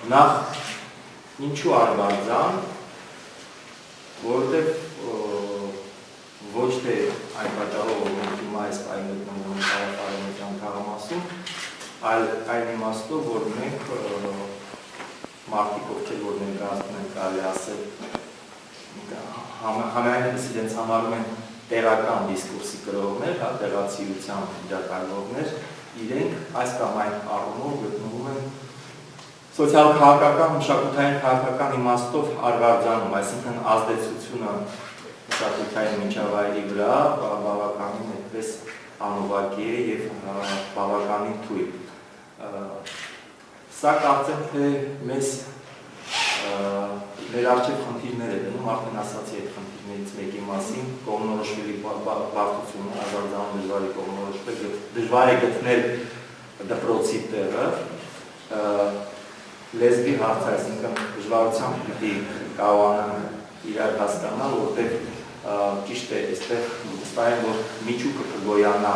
նախ ինչու Արվարձան, որովհետև ոչ թե այն պատճառով, որ մենք հիմա այս պահին գտնվում ենք Արևմտյան թաղամասում, այլ այն իմաստով, որ մենք մարդիկ, ովքեր որ ներկայացնում են կարելի ասել, համայնքից իրենց համարում են տեղական դիսկուրսի կրողներ, տեղացիության իրականողներ, իրենք այս կամ այն առումով գտնվում են սոցիալ-քաղաքական, մշակութային քաղաքական իմաստով Արվարձանում, այսինքն ազդեցությունը մշակութային միջավայրի վրա բավականին այդպես անուղղակի է և բավականին թույլ։ Սա կարծեմ, թե մեր առջև խնդիրներ է դնում, արդեն ասացի այդ խնդիրներից մեկի մասին, կողմնորոշվելի բարդությունը, Արվարձանում դժվար է կողմնորոշվել, դժվար է գտնել դպրոցի տեղը, լեզվի հարց, այսինքն դժվարությամբ պիտի կարողանանք իրար հասկանալ, որտեղ ճիշտ է, այստեղ վստահ եմ, որ միջուկը կգոյանա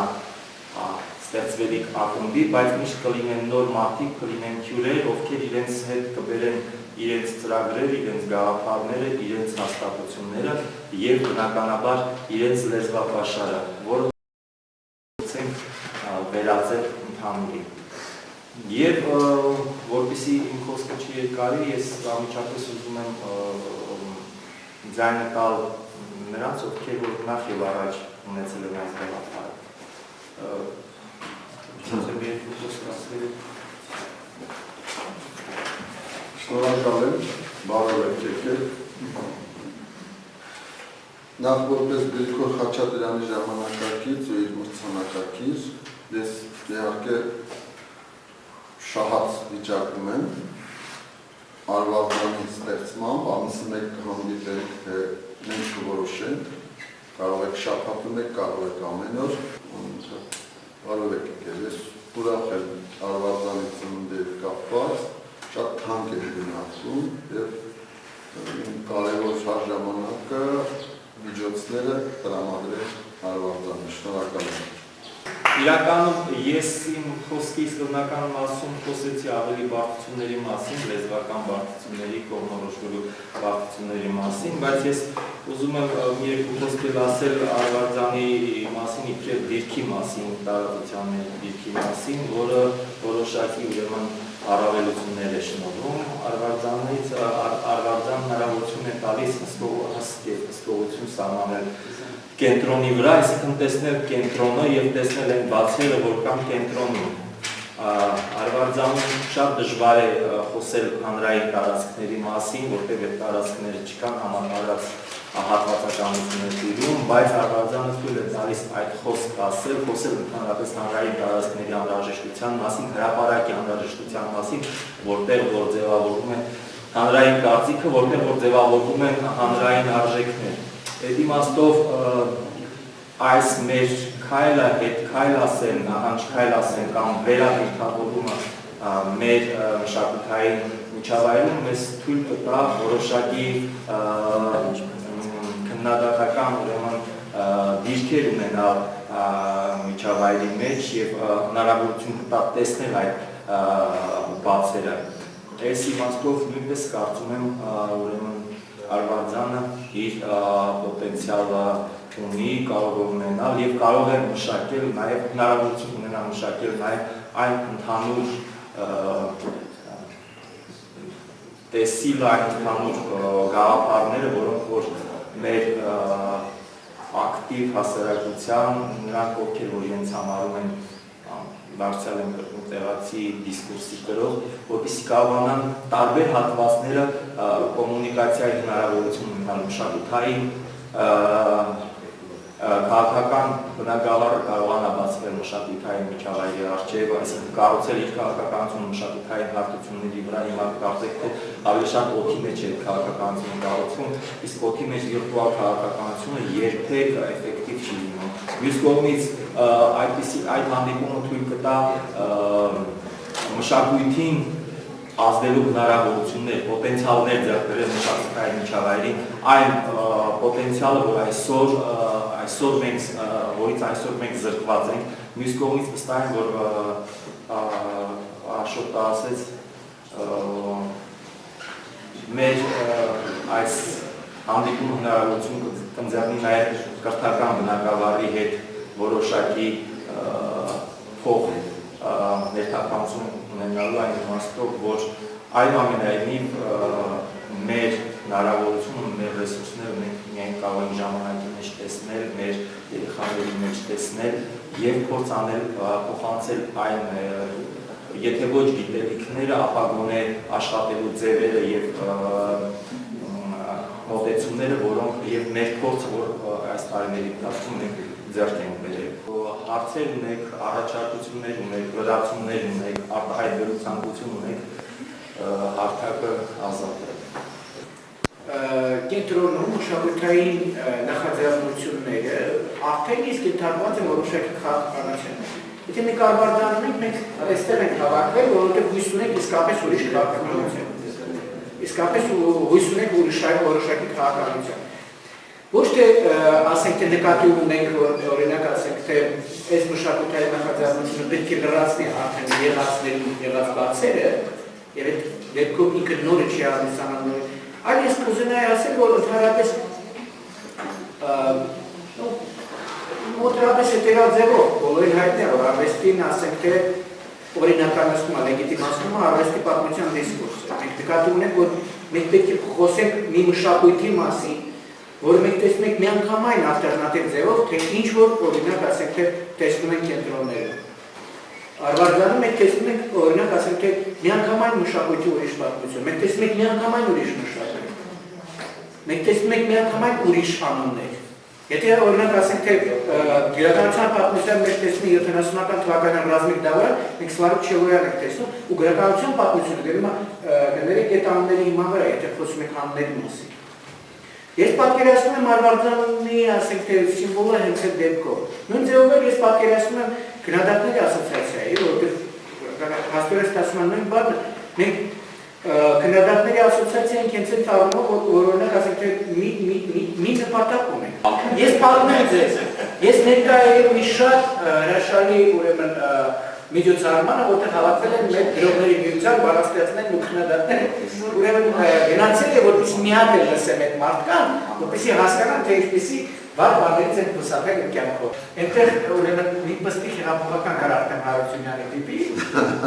ստեղծվելիք ակումբի, բայց միշտ կլինեն նոր մարդիկ, կլինեն հյուրեր, ովքեր իրենց հետ կբերեն իրենց ծրագրեր, իրենց գաղափարները, իրենց հաստատությունները և բնականաբար իրենց լեզվապաշարը, որը փորձենք վերածել ընդհանուրի։ Եվ որպեսզի իմ խոսքը չերկարի, ես անմիջապես ուզում եմ ձայնը տալ նրանց, ովքեր որ նախ և առաջ ունեցել են այս գաղափարը։ Շնորհակալ եմ, բարով եք եկել։ Նախ որպես Գրիգոր Խաչատրյանի ժամանակակից ու իր մրցանակակիր, ես իհարկե շահած վիճակում եմ Արվարձանի ստեղծմամբ, ամիսը մեկ կհանդիպենք, թե մենք կորոշենք, կարող եք շաբաթում եք, կարող եք ամեն օր, բարով եք եկել, ես ուրախ եմ Արվարձանի ծնունդի հետ կապված, շատ թանկ եմ գնացում և իմ կարևոր շարժամանակը միջոցները տրամադրել Արվարձանի, շնորհակալ եմ։ Իրականում ես իմ խոսքի սկզբնական մասում խոսեցի ավելի բարդությունների մասին, լեզվական բարդությունների, կողմնորոշվելու բարդությունների մասին, բայց ես ուզում եմ մի երկու խոսքեր ասել Արվարձանի մասին, իբրև դիրքի մասին, տարածության դիրքի մասին, որը որոշակի ուրեմն առավելություններ է շնորհում Արվարձան հնարավորություն է տալիս հսկողություն սահմանել կենտրոնի վրա, այսինքն տեսնել կենտրոնը և տեսնել այն բացերը, որ կան կենտրոնում։ Արվարձանում շատ դժվար է խոսել հանրային տարածքների մասին, որտեղ այդ տարածքները չկան, համատարած հատվածականություն է տիրում, բայց Արվարձանը թույլ է տալիս այդ խոսք ասել, խոսել ընդհանրապես հանրային տարածքների անհրաժեշտության մասին, հրապարակի անհրաժեշտության մասին, որտեղ որ ձևավորվում է հանրային կարծիքը, որտեղ որ ձևավորվում են հանրային արժեքներ։ Այդ իմաստով այս մեր քայլը, հետ քայլ ասեն, նահանջ քայլ ասեն կամ վերաբերթավորումը մեր մշակութային միջավայրում մեզ թույլ կտա որոշակի քննադատական դիրքեր ունենալ միջավայրի մեջ և հնարավորություն կտա տեսնել այդ բացերը։ Այս իմաստով նույնպես կարծում եմ ուրեմն Արվարձանը իր պոտենցիալը ունի, կարող է ունենալ և կարող է մշակել, նաև հնարավորություն ունենալ մշակել նաև այն ընդհանուր տեսիլ, այն ընդհանուր գաղափարները, որոնք որ մեր ակտիվ հասարակության, նրանք ովքեր որ իրենց համարում են դարձյալ են կրկնում տեղացի դիսկուրսի կրող, որպեսզի կարողանան տարբեր հատվածները կոմունիկացիայի հնարավորություն ունենալ մշակութային, քաղաքական բնագավառը կարողանա բացվել մշակութային միջավայրի առջև, այսինքն կառուցել իր քաղաքականությունը մշակութային հարթությունների վրա, հիմա կարծեք թե ավելի շատ օդի մեջ է քաղաքականությունը կառուցվում, իսկ օդի մեջ վիրտուալ քաղաքականությունը երբեք էֆեկտիվ չի լինում։ Մյուս կողմից այդ հանդիպումը թույլ կտա մշակույթին ազդելու հնարավորություններ, պոտենցիալներ ձեռք բերել մշակութային միջավայրին, այն պոտենցիալը, որից այսօր մենք զրկված ենք, մյուս կողմից վստահ եմ, որ Աշոտը ասեց, մեր այս հանդիպում հնարավորություն կընձեռնի նաև կրթական բնակավարի հետ որոշակի փող ներթափանցում ունենալու այն իմաստով, որ այնուամենայնիվ մեր հնարավորությունը, մեր ռեսուրսները մենք միայն կարող ենք ժամանակի մեջ տեսնել, մեր երեխաների մեջ տեսնել և փորձ անել փոխանցել այն, եթե ոչ գիտելիքները, ապա գոնե աշխատելու ձևերը և մոտեցումները, որոնք և մեր փորձը, որ այս տարիների ընթացքում մենք ձեռք ենք բերել։ Հարցեր ունեք, առաջարկություններ ունեք, լրացումներ ունեք, արտահայտվելու ցանկություն ունեք, հարթակը ազատ է։ Կենտրոնում մշակութային նախաձեռնությունները արդեն իսկ ենթարկված են որոշակի քաղաքականության։ Եթե մենք արվարձանում ենք, մենք այստեղ ենք հավաքվել, որովհետև հույս ունենք իսկապես ուրիշ քաղաքականության։ Իսկապես հույս ունենք որոշակի քաղաքականության։ Ոչ թե ասենք թե նկատի ունենք, օրինակ ասենք թե այս մշակութային նախաձեռնությունը պետք է լրացնի արդեն եղած բացերը, եւ այդ դեպքում ինքը նորը չի առնչանալու, այլ ես կուզենայի ասել, որ ընդհանրապես մոտավորապես հետևյալ ձևով բոլորին հայտնի է, որ արվեստին ասենք թե օրինականացնում է, լեգիտիմացնում է արվեստի պատմության դիսկուրսը։ Մենք նկատի ունենք, որ մենք պետք է խոսենք մի մշակույթի մասին, որը մենք տեսնում ենք միանգամայն ալտերնատիվ ձևով, թե ինչ որ օրինակ ասենք թե տեսնում ենք կենտրոնները։ Արվարձանում մենք տեսնում ենք օրինակ ասենք թե միանգամայն մշակույթի ուրիշ պատմություն, մենք տեսնում ենք միանգամայն ուրիշ մշակույթ, մենք տեսնում ենք միանգամայն ուրիշ անուններ։ Եթե օրինակ ասենք թե գրականության պատմության մեջ տեսնում ենք 70-ական թվականյան ռազմիկ դավարա, մենք Սլավիկ Չևոյան ենք տեսնում, ու գրականության պատմությունը գներեք այդ անունների հիման վրա, եթե խոսում ենք անունների մասին։ Ես պատկերացնում եմ Արվարձանի, ասենք թե սիմվոլը հենց այդ դեպքով։ Նույն ձևով ես պատկերացնում եմ քննադատների ասոցիացիայի, որովհետև հաստորեն ստացվում է նույն բանը, մենք քննադատների ասոցիացիան հենց այդ առումով, որ օրինակ ասենք թե մի նպատակ ունենք։ Ես պատմում եմ ձեզ, ես ներկա եմ մի շատ հրաշալի ուրեմն միջոցառմանը, որտեղ հավաքվել են մեր գրողների միության բանաստեղծներն ու քննադատները, ուրեմն գնացել է, որպեսզի միակ էլ լսեմ այդ մարդկան, որպեսզի հասկանան, թե ինչպեսի վառ բաներից են խուսափել իր կյանքով։ Այնտեղ ուրեմն մի պստիկ հեղափոխական կար Արտեմ Հարությունյանի տիպի,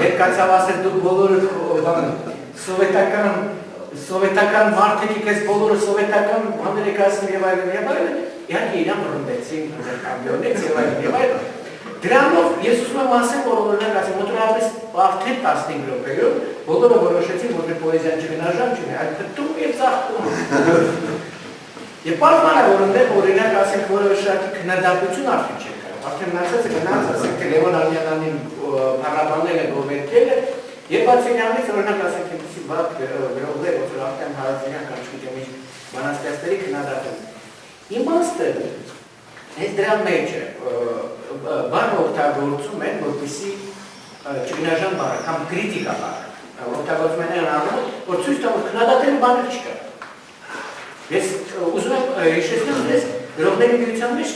ներկայացավ ասել դուք բոլորը սովետական մարդ եք, ես բոլորը սովետական բաներ եք ասում եւ այլն, իհարկե իրան ռմբեցին, կամիոնից եւ այլն։ Դրանով ես ուզում եմ ասեմ, որ օրինակ ասեմ, մոտավորապես արդեն 15 րոպեով բոլորը որոշեցին, որ մեր պոեզիան չգնաժամ չունի, այլ փտում եւ ծաղկում։ Եվ պարզման է, որ ընդեղ օրինակ ասենք, որոշակի քննադատություն արդեն չէ կարող։ Արդեն մնացածը գնաց, ասենք, թե Լևոն Արմյանյանին փառաբանել է, գովերքել է, եւ բացենյանից օրինակ ասենք, այնպեսի վատ գրողներ, որ Արտեմ Հարությունյան կամ չգիտեմ ինչ բանաստեղծների քննադատում։ Իմաստը այս դրա մեջ բանը օգտագործում են, որպեսզի չգնաժան բառը կամ կրիտիկա բառը օգտագործում են այն առումով, որ ցույց տա, որ քննադատելու բաներ չկա։ Ես ուզում եմ հիշեցնել ձեզ գրողների միության մեջ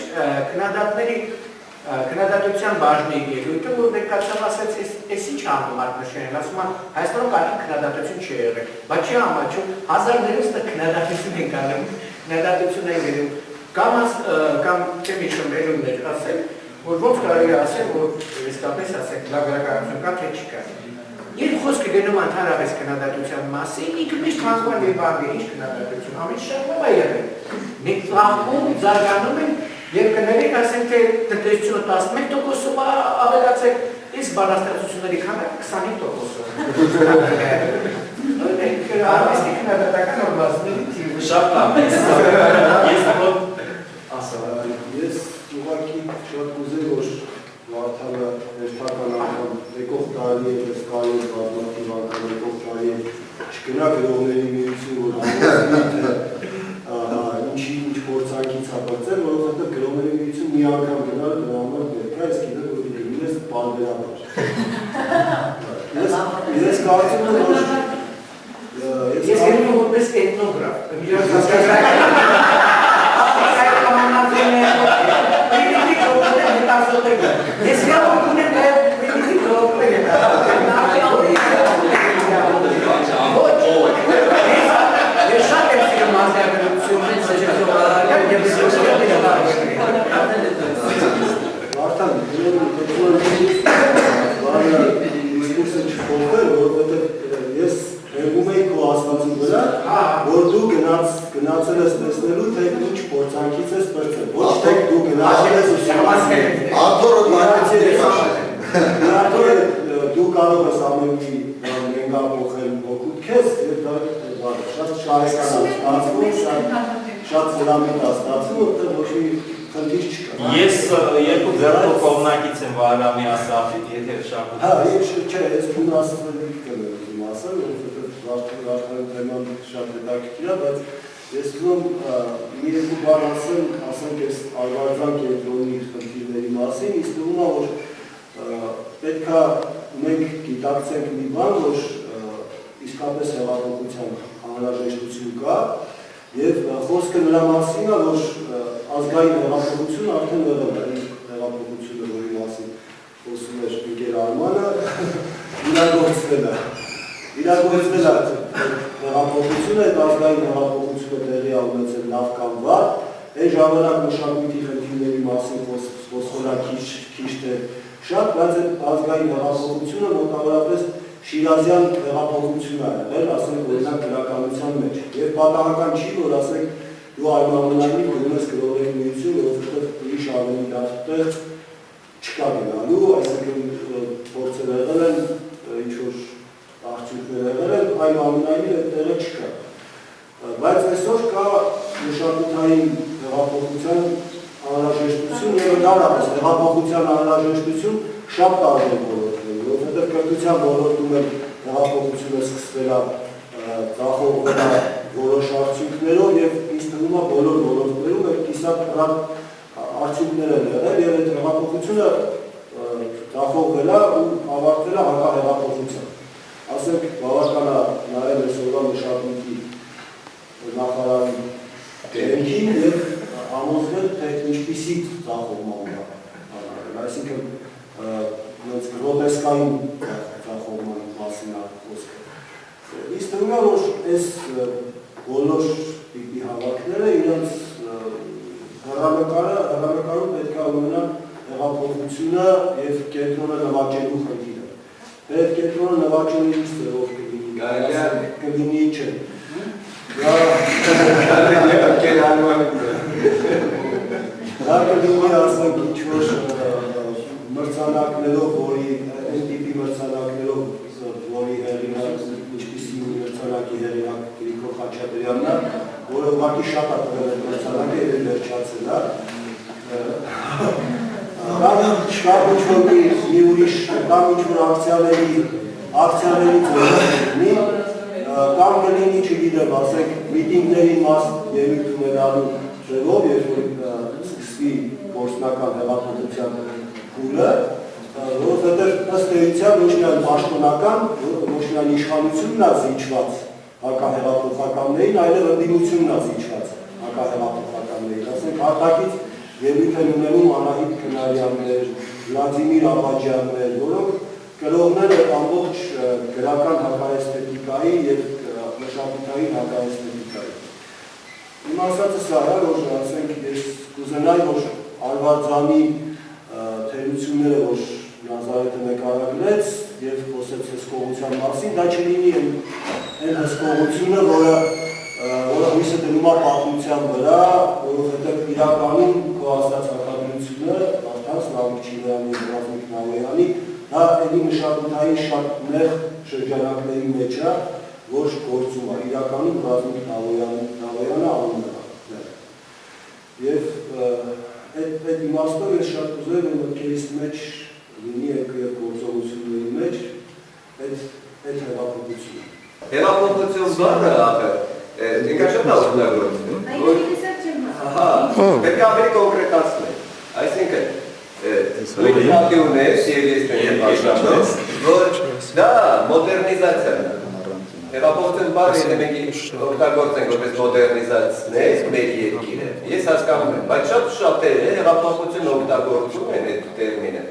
քննադատության բաժնի ելույթը, որ ներկայացավ ասեց, այս ինչ անում Արմաշյանն, ասում է Հայաստանում կարելի քննադատություն չի եղել, բայց չի ամաչում 1000-ը քննադատություն են անում, քննադատություն են գրում, կամ չեմ հիշում ելույթներ ասել, որ ոնց կարելի է ասել, որ իսկապես ասենք դա գրականություն կա, թե չկա։ Երբ խոսքը գնում ընդհանրապես քննադատության մասին, ինքը միշտ հանգում է բանը, ինչ քննադատություն, ամեն շատ լավ է եղել։ Մենք ծաղկում, զարգանում ենք եւ կներեք, ասենք թե տնտեսությունը 11%-ով ավելացել, իսկ բանաստեղծությունների քանակը 25%-ով։ Արվեստի քննադատական օրվացների թիվը շատ լավ։ Ես ուղղակի շատ կուզեի, որ Վարդանը հերթական անգամ եկող տարի է, ես կարի է բազմաթիվ անգամ եկող տարի է չգնա գրողների միություն, որ ինչ փորձանքից հապրծել, որովհետև գրողների միություն մի անգամ գնալ դրա համար ներկա, ես գիտեմ, որ գնում ես պարբերաբար։ Ես կարծում եմ, որ ես գնում եմ որպես էթնոգրաֆ, ես Աթորը մայրացի Աթորը դու կարող ես ամենի նենգապոխել օգուտ քեզ եւ դա շատ շարեկան ստացվում, շատ ծրամիտ ստացվում, որտեղ ոչ մի խնդիր չկա։ Ես երկու ձեռքով կողմնակից եմ Վահրամի ասածի, եթե շատ։ Հա, ես չէ, ես բուն ասել եմ ասել, որովհետեւ Վարդանի թեման շատ հետաքրքիր է, բայց ես ուզում մի երկու բան ասենք այս Արվարձան կենտրոնի խնդիրների մասին, ինձ թվում է, որ պետք է մենք գիտակցենք մի բան, որ իսկապես հեղափոխության անհրաժեշտություն կա եւ խոսքը նրա մասին է, որ ազգային հեղափոխությունը արդեն եղել է, հեղափոխությունը, որի մասին խոսում էր Միգել Արմանը, իրագործվել է հեղափոխությունը, այդ ազգային հեղափոխությունը տեղի ունեցել լավ կամ վատ, այն ժամանակ մշակույթի խնդիրների մասին խոսվելա քիչ թե շատ, բայց այդ ազգային հեղափոխությունը մոտավորապես շիրազյան հեղափոխություն է եղել, ասենք օրինակ գրականության մեջ։ Եվ պատահական չի, որ ասենք դու այնուամենայնիվ գնում ես գրողների միություն, որովհետև ուրիշ ավելի լավ տեղ չկա գնալու, այսինքն փորձեր եղել են, ինչ-որ արդյունքներ եղել են, այնուամենայնիվ այդ տեղը չկա։ Բայց այսօր կա մշակութային հեղափոխության անհրաժեշտություն եւ ընդհանրապես հեղափոխության անհրաժեշտություն շատ տարբեր ոլորտներում, որովհետեւ կրթության ոլորտում էլ հեղափոխությունը սկսվել է ձախողվել է որոշ արդյունքներով եւ ինձ թվում է բոլոր ոլորտներում այդ կիսատ արդյունքներ են եղել եւ այդ հեղափոխությունը ձախողվել է ու ավարտվել է հակահեղափոխությամբ։ Ասենք բավական է նաեւ այսօրվա մշակույթի նախարարի դեմքին եւ ամոզվել թե ինչպիսի ձախողման կա, այսինքն գրոտեսկային ձախողման մասին է խոսքը։ Ինձ թվում է, որ այս բոլոր տիպի հավաքները իրենց հեռանկարում պետք է ունենա հեղափոխությունը եւ կենտրոնը նվաճելու խնդիրը։ Այդ կենտրոնը նվաճելու ինչ ձևով կլինի չէ։ Դա կլինի ասենք ինչ-որ մրցանակներով, որի այն տիպի մրցանակներով, որի հեղինակ, ինչպիսի մրցանակի հեղինակ Գրիգոր Խաչատրյանն է, որը ուղղակի շատ է տվել այդ մրցանակը եւ վերջացել է։ Կամ ինչ-որ մի ուրիշ, կամ ինչ-որ ակցիաների ձևի, կամ կլինի, չգիտեմ, ասենք, միտինգների մաս ելույթ ունենալու ձևով, երբ որ սկսվի գործնական հեղափոխության փուլը, որովհետև ըստ էության ոչ միայն պաշտոնական, ոչ միայն իշխանությունն է զիջված հակահեղափոխականներին, այլև ընդդիմությունն է զիջված հակահեղափոխականներին, ասենք, արտաքից ելույթ են ունենում Անահիտ Քնարյաններ, Վլադիմիր Աբաջյաններ, որոնք կրողներ են ամբողջ գրական հակաէսթետիկայի և մշակութային հակաէսթետիկայի։ Իմ ասածը սա է, որ ասենք ես կուզենայի, որ Արվարձանի թերությունները, որ Նազարեթը նկարագրեց և խոսեց հսկողության մասին, դա չլինի այն հսկողությունը, որը հույսը դնում է պատմության վրա, որովհետև իրականում քո ասած հակադրությունը Վարդան Սլավիկ-Չիլյանի, Ռազմիկ Նավոյանի, դա էլի մշակութային շատ նեղ շրջանակների մեջ է, որ գործում է, իրականում Ռազմիկ Նավոյանը անում է։ Եվ այդ իմաստով ես շատ կուզեի, որ մտքերիս մեջ լինի և գործողությունների մեջ այդ հեղափոխությունը։ Հեղափոխություն բառը ախր, ինքա շատ աղտնագործում։ Պետք է ավելի կոնկրետացնել, այսինքն, նույն հատի ունես և ես տենեմ բաշնամես, որ դա մոդերնիզացիան է։ Հեղափոխություն բառը եթե մենք օգտագործենք որպես մոդերնիզացնել մեր երկիրը, ես հասկանում եմ, բայց շատ շատերը հեղափոխություն օգտագործում են այդ տերմինը,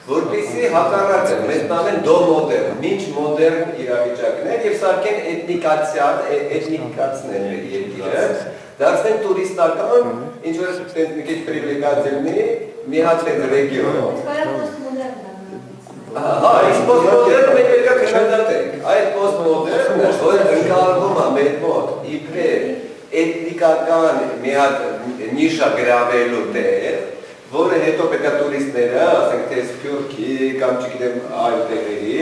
որպեսզի հակառակը մեզ տանեն դոմոդեռն, մինչ մոդեռն իրավիճակներ և սարքեն էթնիկացնել մեր երկիրը, դարձնեն տուրիստական, ինչ-որ մի քիչ պրիվիլեգացիաների մի հատ այդ ռեգիոնում։ Հա, այս պոստմոդեռնը մենք պետք է քննադատենք, այդ պոստմոդեռնը, որ ընկալվում է մեր մոտ իբրև էթնիկական մի հատ նիշա գրավելու տեղ, որը հետո պետք է տուրիստները, ասենք թե Սփյուռքի կամ չգիտեմ այլ տեղերի,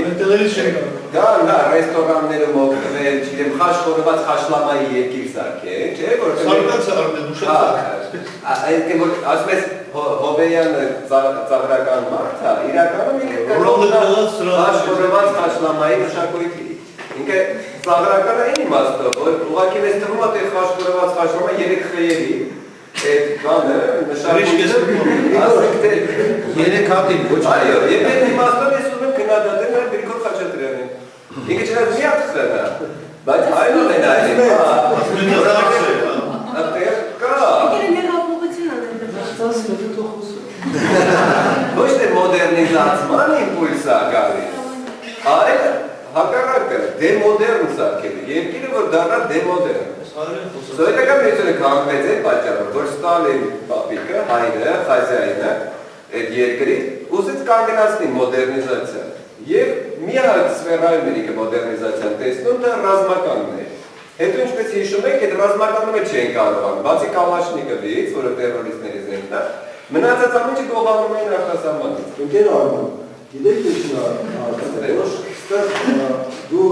գան ռեստորաններում օգտվել, չգիտեմ խաչխորոված խաշլամայի երկիր սարքեն, չէ՞ որ ասում ես Հովեյանը ծաղրական մարդ է, իրականում խաչխորոված խաշլամայի մշակույթի։ Ինքը ծաղրականը այն իմաստով, որ ուղղակի մեզ թվում է թե խաչխորոված խաշլամը 3 խեյերի այդ բանը մշակույթը ասենք թե 3 հատին ոչ այո, եւ այդ իմաստով ես ուզում եմ գնահատել մեր Գրիգոր Խաչատրյանին։ Ինքը չնայած մի հատ խրն է, բայց այնուամենայնիվ այդտեղ կա։ Ոչ թե մոդեռնիզացման իմպուլս է գալիս, այլ հակառակը դեմոդեռն սարքել է, երկիրը որ դառնա դեմոդեռն։ Սովետական միությունը կանգնեց այդ պատճառով, որ Ստալին պապիկը, հայրը, խազայինը այդ երկրի ուզեց կանգնացնի մոդեռնիզացիան։ Եվ մի հատ սվերայումների մոդեռնիզացիան տեսնում դա ռազմականն է։ Հետո ինչպես հիշում եք, այդ ռազմականները չեն կարողանում, բացի Կալաշնիկովից, որը տերորիստներից են դա, մնացած ամենը գողանում էին արտասահմանից։ Ընկեր Արման, գիտեք ինչ դու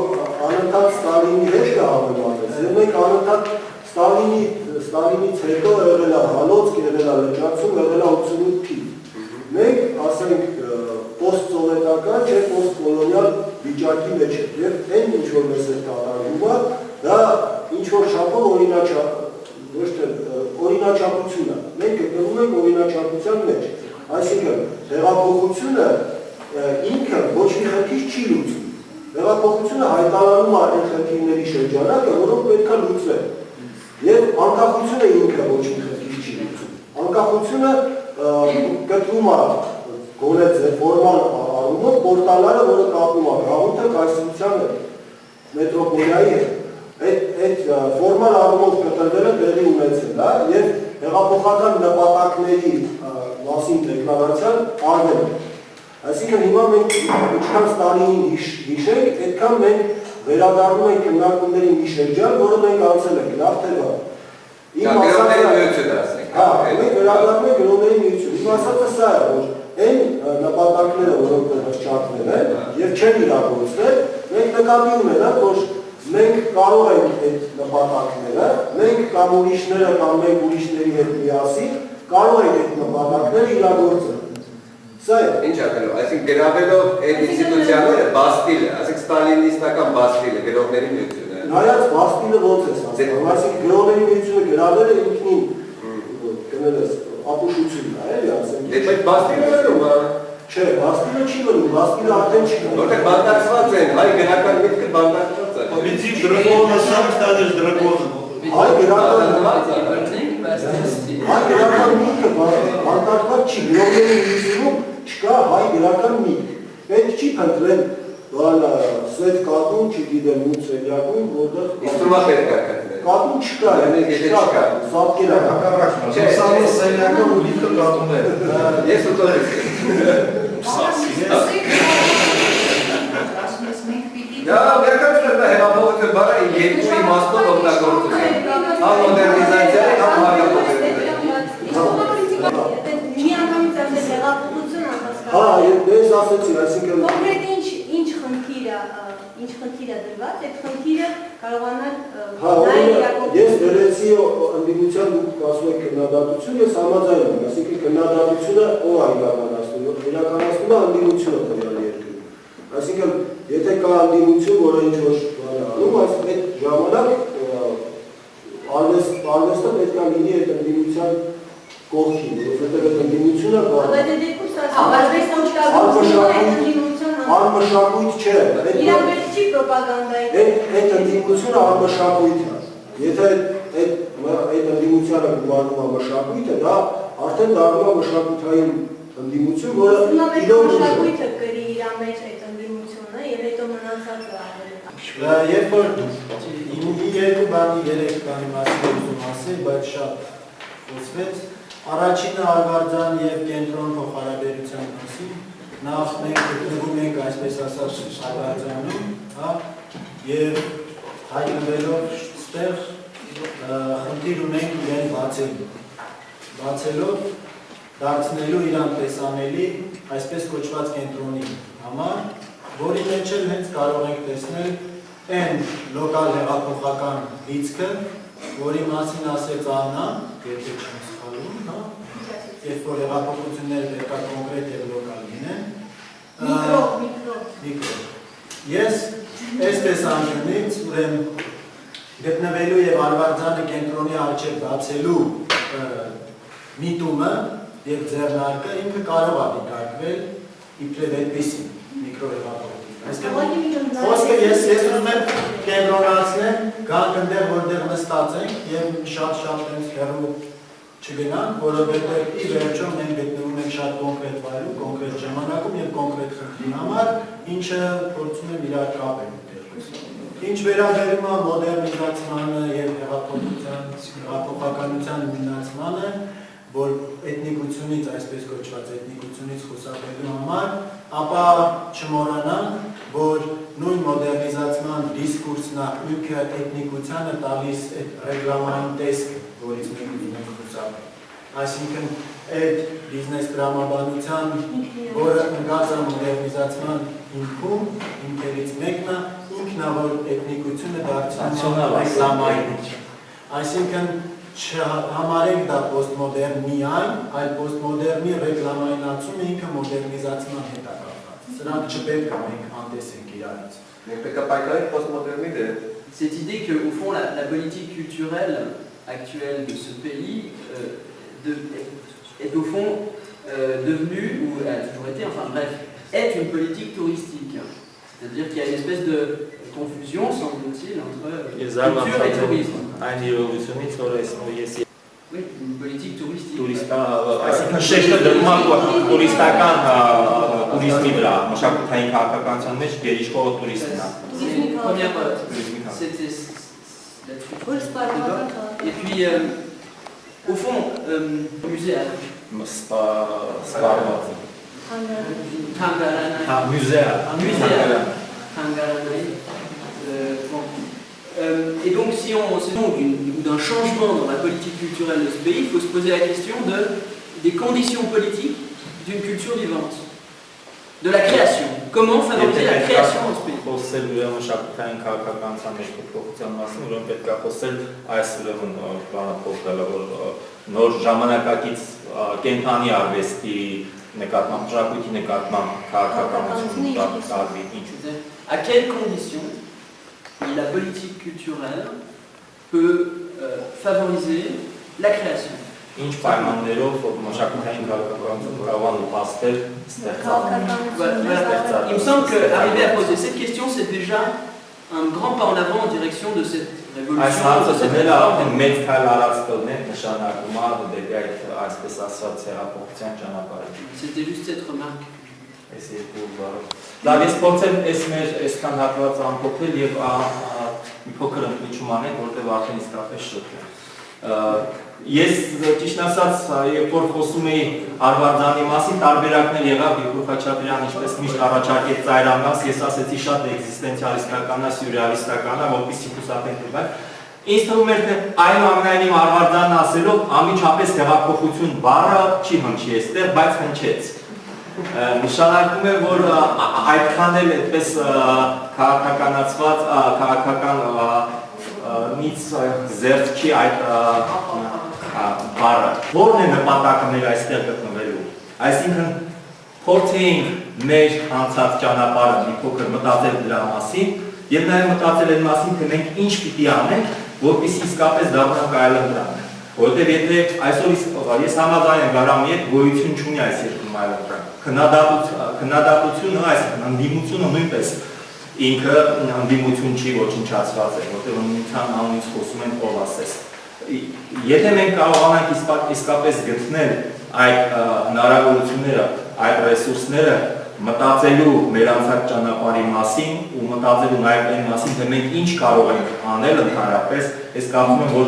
անընդհատ Ստալինի հետ կհավանես, եւ մենք անընդհատ Ստալինից հետո եղել է հալոցք, եղել է լճացում, եղել է 88 թիվ։ Մենք, ասենք, պոստսովետական չէ պոստկոլոնիալ վիճակի մեջ ենք, եւ այն ինչ որ մեզ հետ կատարվում է, դա ինչ որ շապով օրինաչափություն է։ Մենք գտնվում ենք օրինաչափության մեջ, այսինքն հեղափոխությունը ինքը ոչ մի խնդիր չի լուծում։ Հեղափոխությունը հայտարարում է այն խնդիրների շրջանակը, որոնք պետք է լուծվեն։ Եվ անկախությունը ինքը ոչ մի խնդիր չի լուծում։ Անկախությունը գտնվում է գոնե ֆորմալ առումով պորտալները, որը կապում է Գաղութը կայսրությանը մետրոպոլիայի հետ։ Այդ ֆորմալ առումով կտրվելը տեղի ունեցել է եւ հեղափոխական նպատակների մասին դեկլարացիան արվել է։ Այսինքն հիմա մենք ինչքան Ստալինին հիշենք, այդքան մենք վերադառնում ենք քննարկումների մի շրջան, որը մենք անցել ենք, լավ թե վատ։ Գրողների միությունը ասենք։ Հա, մենք վերադառնում ենք գրողների միություն։ Իմ ասածը սա է, որ այն նպատակները, որոնք հռչակվել են եւ չեն իրագործվել, մենք նկատի ունենանք, որ մենք կարող ենք այդ նպատակները, մենք կամ ուրիշները կամ մենք ուրիշների հետ միասին կարող ենք այդ նպատակները իրագործել։ Սա է։ Ինչ ակելով, այսինքն գրավելով այդ ինստիտուցիաները, Բաստիլը, այսինքն ստալինիստական Բաստիլը, գրողների միությունը։ Նայած Բաստիլը ոնց է ասում, այսինքն գրողների միությունը գրավելը ինքնին կներես ապուշությունն է, էլի ասենք։ Բայց Բաստիլը վերում է։ Չէ, Բաստիլը չի վերում, Բաստիլը արդեն չի վերում։ Որտեղ բանտարկված են, հայ գրական միտքը բանտարկված է։ Победив дракона, сам станешь драконом. Հայ գրական միտքը բանտարկված չի, գրողների միությունում չկա հայ գրական միտք։ Պետք չի փնտրել սետ կատուն, չգիտեմ ու սերյակում, որտեղ Ինստրումա պետք է կրտել։ կատուն չկա, չկա, սապկեր է։ Սամի սենյակը ու լիքը կատուն է։ Ես ուտորից Դա վերջացնել է հեղափոխություն բառը երկու իմաստով օգտագործում է։ Համ մոդեռնիզացիայի, համ Հա, ես ասեցի, այսինքն կոնկրետ ինչ խնդիր է դրված, այդ խնդիրը կարողանալ ես վերեցի ընդդիմության դուք ասում եք քննադատություն, ես համաձայն եմ, այսինքն քննադատությունը ով է իրականացնում, իրականացնում է ընդդիմությունը տվյալ երկրում։ Այսինքն, եթե կա ընդդիմություն, որը ինչ-որ բան անում, այսինքն այդ ժամանակ արվեստը պետք է լինի այդ ընդդիմության կողքին, որովհետև այդ ընդդիմությունը անմշակույթ չէ։ Իրավերջի պրոպագանդայի այդ ընդդիմությունը անմշակույթ է։ Եթե այդ ընդդիմությանը գումարվում է մշակույթը, դա արդեն դառնում է մշակութային ընդդիմություն, որը մշակույթը կրի իր մեջ այդ ընդդիմությունը եւ հետո մնացածը Երբ որ երկու բանի, երեք բանի մասին ուզում ասել, բայց շատ խոսվեց, առաջինը Արվարձան եւ կենտրոն փոխհարաբերության մասին, նախ մենք գտնվում ենք այսպես ասած Արվարձանում, հա, եւ հայտնվելով ստեղ խնդիր ունենք իրեն բացելով դարձնելու իրան տեսանելի այսպես կոչված կենտրոնի համար, որի մեջ էլ հենց կարող ենք տեսնել այն լոկալ հեղափոխական լիցքը, որի մասին ասեց Աննա, եթե չեմ սխալվում, երբ որ հեղափոխությունները պետք է կոնկրետ եւ լոկալ լինեն։ Միկրո։ Ես այս տեսանկյունից ուրեմն գտնվելու եւ Արվարձանի կենտրոնի առջև բացելու միտումը եւ ձեռնարկը ինքը կարող է դիտարկվել իբրև այդպեսին միկրոհեղափոխություն։ Խոսքը ես ուզում եմ կենտրոնացնեմ, գանք այնտեղ որտեղ նստած ենք եւ շատ հեռու չգնանք, որովհետեւ ի վերջո մենք գտնվում ենք շատ կոնկրետ վայրում, կոնկրետ ժամանակում եւ կոնկրետ խնդրի համար, ինչը փորձում եմ իրար կապել այդտեղ։ Ինչ վերաբերում է մոդեռնիզացմանը եւ հեղափոխականության հիմնացմանը, որ էթնիկությունից, այսպես կոչված էթնիկությունից խուսափելու համար, ապա չմոռանանք, որ նույն մոդեռնիզացման դիսկուրսն է ինքը էթնիկությանը տալիս այդ ռեգլամային տեսքը, որից մենք ուզում ենք խուսափել։ Այսինքն այդ բիզնես տրամաբանության, որը ընկած է մոդեռնիզացման հիմքում, հիմքերից մեկն է, ինքն է, որ էթնիկությունը դարձնում է ռեգլամային։ Այսինքն չհամարենք դա պոստմոդեռն միայն, այլ պոստմոդեռնի ռեգլամայնացումը ինքը մոդեռնիզացման հետ է կապված։ Սրանք չպետք է մենք հանդեսենք իրարից։ Մենք պետք է պայքարենք պոստմոդեռնի դեմ։ Cette idée que, au fond, la politique culturelle actuelle de ce pays est au fond devenue, ou a toujours été, enfin bref, est une politique touristique. C'est-à-dire qu'il y a une espèce de confusion, semble-t-il, entre culture et tourisme. Oui, une politique touristique. Première, c'était là-dessus. Et puis, au fond, musée et donc, si on se demande d'un changement dans la politique culturelle de ce pays, il faut se poser la question des conditions politiques d'une culture vivante, de la création. Comment favoriser la création dans ce pays? À quelles conditions la politique culturelle peut favoriser la création? Il me semble qu'arriver à poser cette question, c'est déjà un grand pas en avant en direction de cette révolution. C'était juste cette remarque. Ես փորձեմ այսքան հատված ամփոփել եւ մի փոքր ընդմիջում անեմ, որտեղ արդեն իսկապես շոկ եմ։ Ես ճիշտ ասած, երբ որ խոսում էի Արվարձանի մասին, տարբերակներ եղավ Գեգուր Խաչատրյանը ինչպես միշտ առաջարկեց ծայրանաս, ես ասեցի շատ էքզիստենցիալիստական է, սյուրռեալիստական է, որպեսզի խուսափենք դրանից։ Ինձ թվում էր, թե այնուամենայնիվ Արվարձանը ասելով անմիջապես հեղափոխություն բառը չի հնչի այստեղ, բայց հնչեց։ Նշանակում է, որ այդքան էլ այդպես քաղաքականացված, քաղաքականից զերծ չի այդ բառը։ Որն է նպատակը մեր այստեղ գտնվելու։ Այսինքն փորձեինք մեր անցած ճանապարհը մի փոքր մտածել դրա մասին եւ նաեւ մտածել այն մասին, թե մենք ինչ պիտի անենք, որպեսզի իսկապես դառնանք այլընտրանք։ Որտեղ եթե այսօր ես համաձայն եմ Գարամի հետ, գոյություն չունի այս երկրում այլընտրանք։ Քննադատությունը, այսինքն ընդդիմությունը նույնպես ինքը ընդդիմություն չի, ոչնչացված է, որտեղ ընդդիմության անունից խոսում են ով ասես։ Եթե մենք կարողանանք իսկապես գտնել այդ հնարավորությունները, այդ ռեսուրսները մտածելու մեր անցած ճանապարհի մասին ու մտածելու նաև այն մասին, թե մենք ինչ կարող ենք անել ընդհանրապես, ես կարծում եմ, որ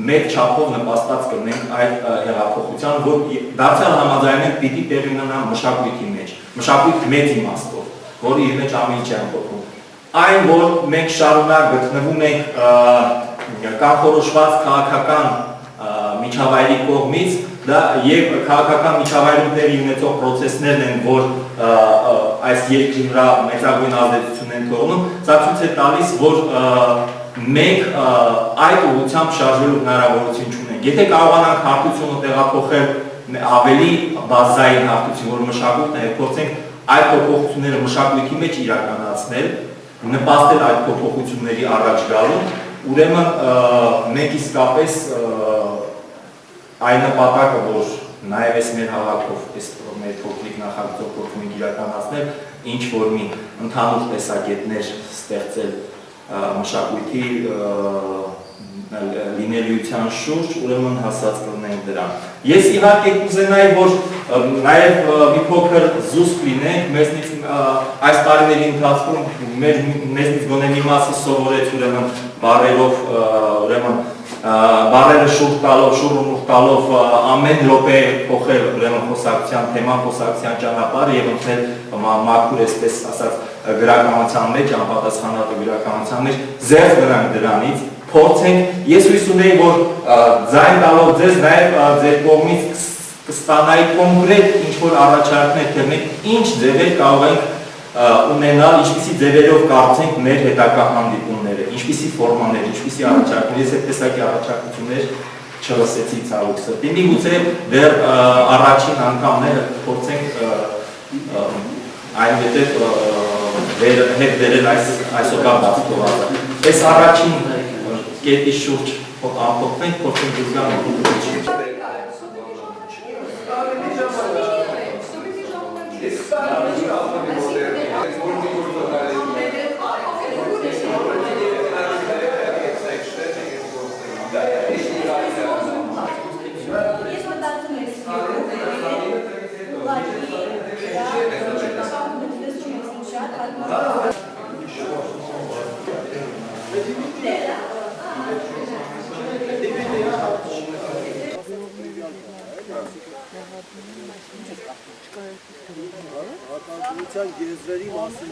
մեծ չափով նպաստած կլինենք այդ հեղափոխության, որ դարձյալ համաձայնենք պիտի տեղի ունենա մշակույթի մեջ, մշակույթ մեծ իմաստով, որը իր մեջ ամեն ինչ է ամփոփում։ Այն, որ մենք շարունակ գտնվում ենք կանխորոշված քաղաքական մի միջավայրի կողմից, դա եւ քաղաքական միջավայրում տեղի ունեցող process-ներն են, որ այս երկրի վրա մեծագույն ազդեցություն են թողնում, սա ցույց է տալիս, որ մենք այդ ուղղությամբ շարժվելու հնարավորություն չունենք։ Եթե կարողանանք հարթությունը տեղափոխել ավելի բազային հարթություն, որ մշակույթն է, փորձենք այդ փոփոխությունները մշակույթի մեջ իրականացնել, նպաստել այդ փոփոխությունների առաջ գալուն, ուրեմն մենք իսկապես այն նպատակը, որ նաև այս մեր հավաքով, մեր փոքրիկ նախագծով փորձում ենք իրականացնել, ինչ որ մի ընդհանուր տեսակետներ ստեղծել մշակույթի լինելիության շուրջ, ուրեմն հասած կլինենք դրան։ Ես իհարկե կուզենայի, որ նաև մի փոքր զուսպ լինենք, մեզնից այս տարիների ընթացքում մեզնից գոնե մի մասը սովորեց ուրեմն բառերով, ուրեմն բառերը շուրջ տալով ամեն րոպե փոխել ուրեմն խոսակցության թեման, խոսակցության ճանապարհը եւ ընտրել մաքուր այսպես ասած գրականության մեջ, անպատասխանատու գրականության մեջ զերծ գնանք դրանից, փորձենք, ես հույս ունեի, որ ձայն տալով ձեզ նաև ձեր կողմից կստանայի կոնկրետ ինչ-որ առաջարկներ, թե մենք ինչ ձևեր կարող ենք ունենալ, ինչպիսի ձևերով կարծենք մեր հետագա հանդիպումները, ինչպիսի ֆորմաներ, ինչպիսի առաջարկներ, ես այդ տեսակի առաջարկություններ չլսեցի ցավոք սրտի։ Միգուցե դեռ առաջին անգամն է փորձենք այնուհետև հետ բերել այսօրվա բացթողածը։ Այս առաջին կետի շուրջ ամփոփենք, փորձենք զգալ Հակադրության եզրերի մասին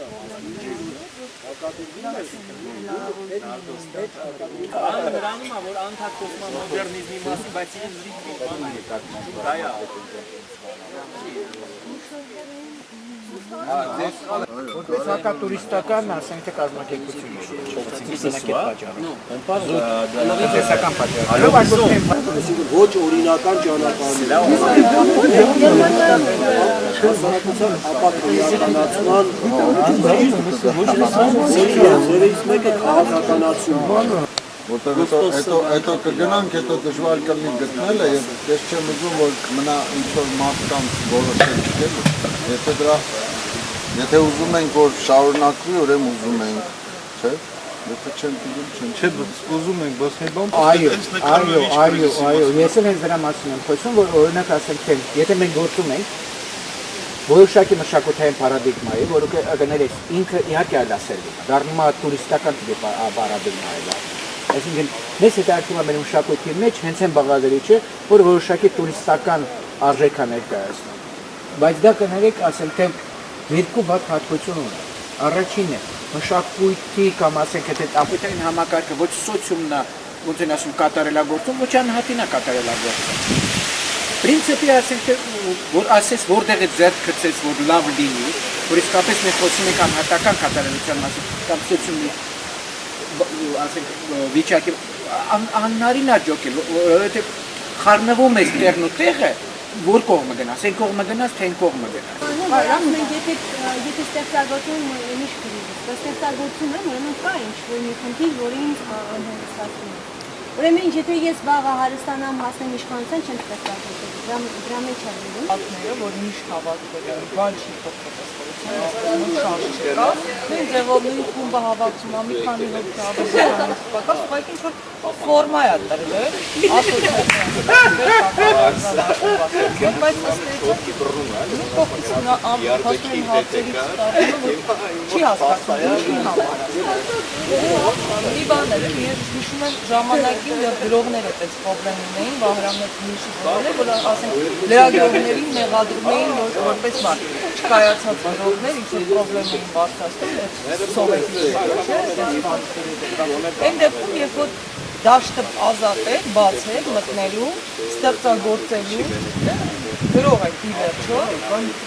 Նրանում է, որ անթակոստման մոդեռնիզմի մասին, բայց իրեն լիք բան է նկատվում, դա է։ Որպես հակատուրիստական, ասենք թե կազմակերպություն տեսական պատճառով, ոչ օրինական ճանապարհներ, հասարակության ապակրիականացման, ձերից մեկը քաղաքականացում, որտեղ հետո կգնանք, հետո դժվար կլինի գտնելը եւ ես չեմ ուզում, որ մնա ինչ-որ մարդկանց որոշել չկել, եթե ուզում ենք, որ շարունակվի, ուրեմն ուզում ենք, չէ՞, եթե չենք ուզում, չէ, ուզում ենք, բայց մի բան Այո, ես էլ հենց դրա մասին եմ խոսում, որ օրինակ ասենք, թե եթե մենք գործում ենք որոշակի մշակութային պարադիգմայի, որը կներես ինքը իհարկե այլասերվի, դառնում է տուրիստական պարադիգմա, այսինքն մեզ հետաքրքրում է մեր մշակույթի մեջ հենց այն բաղադրիչը, որ որոշակի տուրիստական արժեք է ներկայացնում, բայց դա կներեք, ասենք, թե երկու վատ հատկություն ունի, առաջինն է մշակույթի կամ ասենք, թե ապույտային համակարգը ոչ սոցիումն է, ոնց են ասում կատարելագործում, ոչ անհատին է կատարելագործում։ Պրինցիպի ասենք, որ ասես որտեղ է ձեռք գցես, որ լավ լինի, որ իսկապես մենք խոսում ենք անհատական կատարելության մասին, կամ սոցիումի ասենք վիճակի անհնարին է ջոկել, որովհետև խառնվում է տեղն ու տեղը, որ կողմը գնաս, այն կողմը գնաս, թե այն կողմը գնաս։ Հարամ մենք եթե ստեղծագործում ինչ կլինի, ստեղծագործում եմ, ուրեմն կա ինչ-որ մի խնդիր, որը ինձ անհանգստացնում է։ Ուրեմն եթե ես վաղը հարստանամ հասնեմ իշխանության, չեմ ստեղծագործել, դրա մեջ է լինում։ Որ միշտ հավաքվել են, բան չի փոխվել։ Մենք ձևով նույն խումբը հավաքվում է, մի քանի հոգի հավաքվում պակաս, բայց ինչ-որ ֆորմա է տրվել, բայց փոխություն հարցերից ստացվում չի հասկացում, ինչի համար է։ Մի բան էր, ես հիշում եմ ժամանակին գրողները այդպես պրոբլեմ ունեին, Վահրամն միշտ գրել է, որ ասենք լրագրողներին մեղադրում էին, որ որպես մարդ չկայացած գրողներ ինչ-որ պրոբլեմ էին բարձրացնում, սովետի չէ, այն դեպքում, երբ որ դաշտը ազատել, բացել, մտնելու, ստեղծագործելու, գրող եք ի վերջո,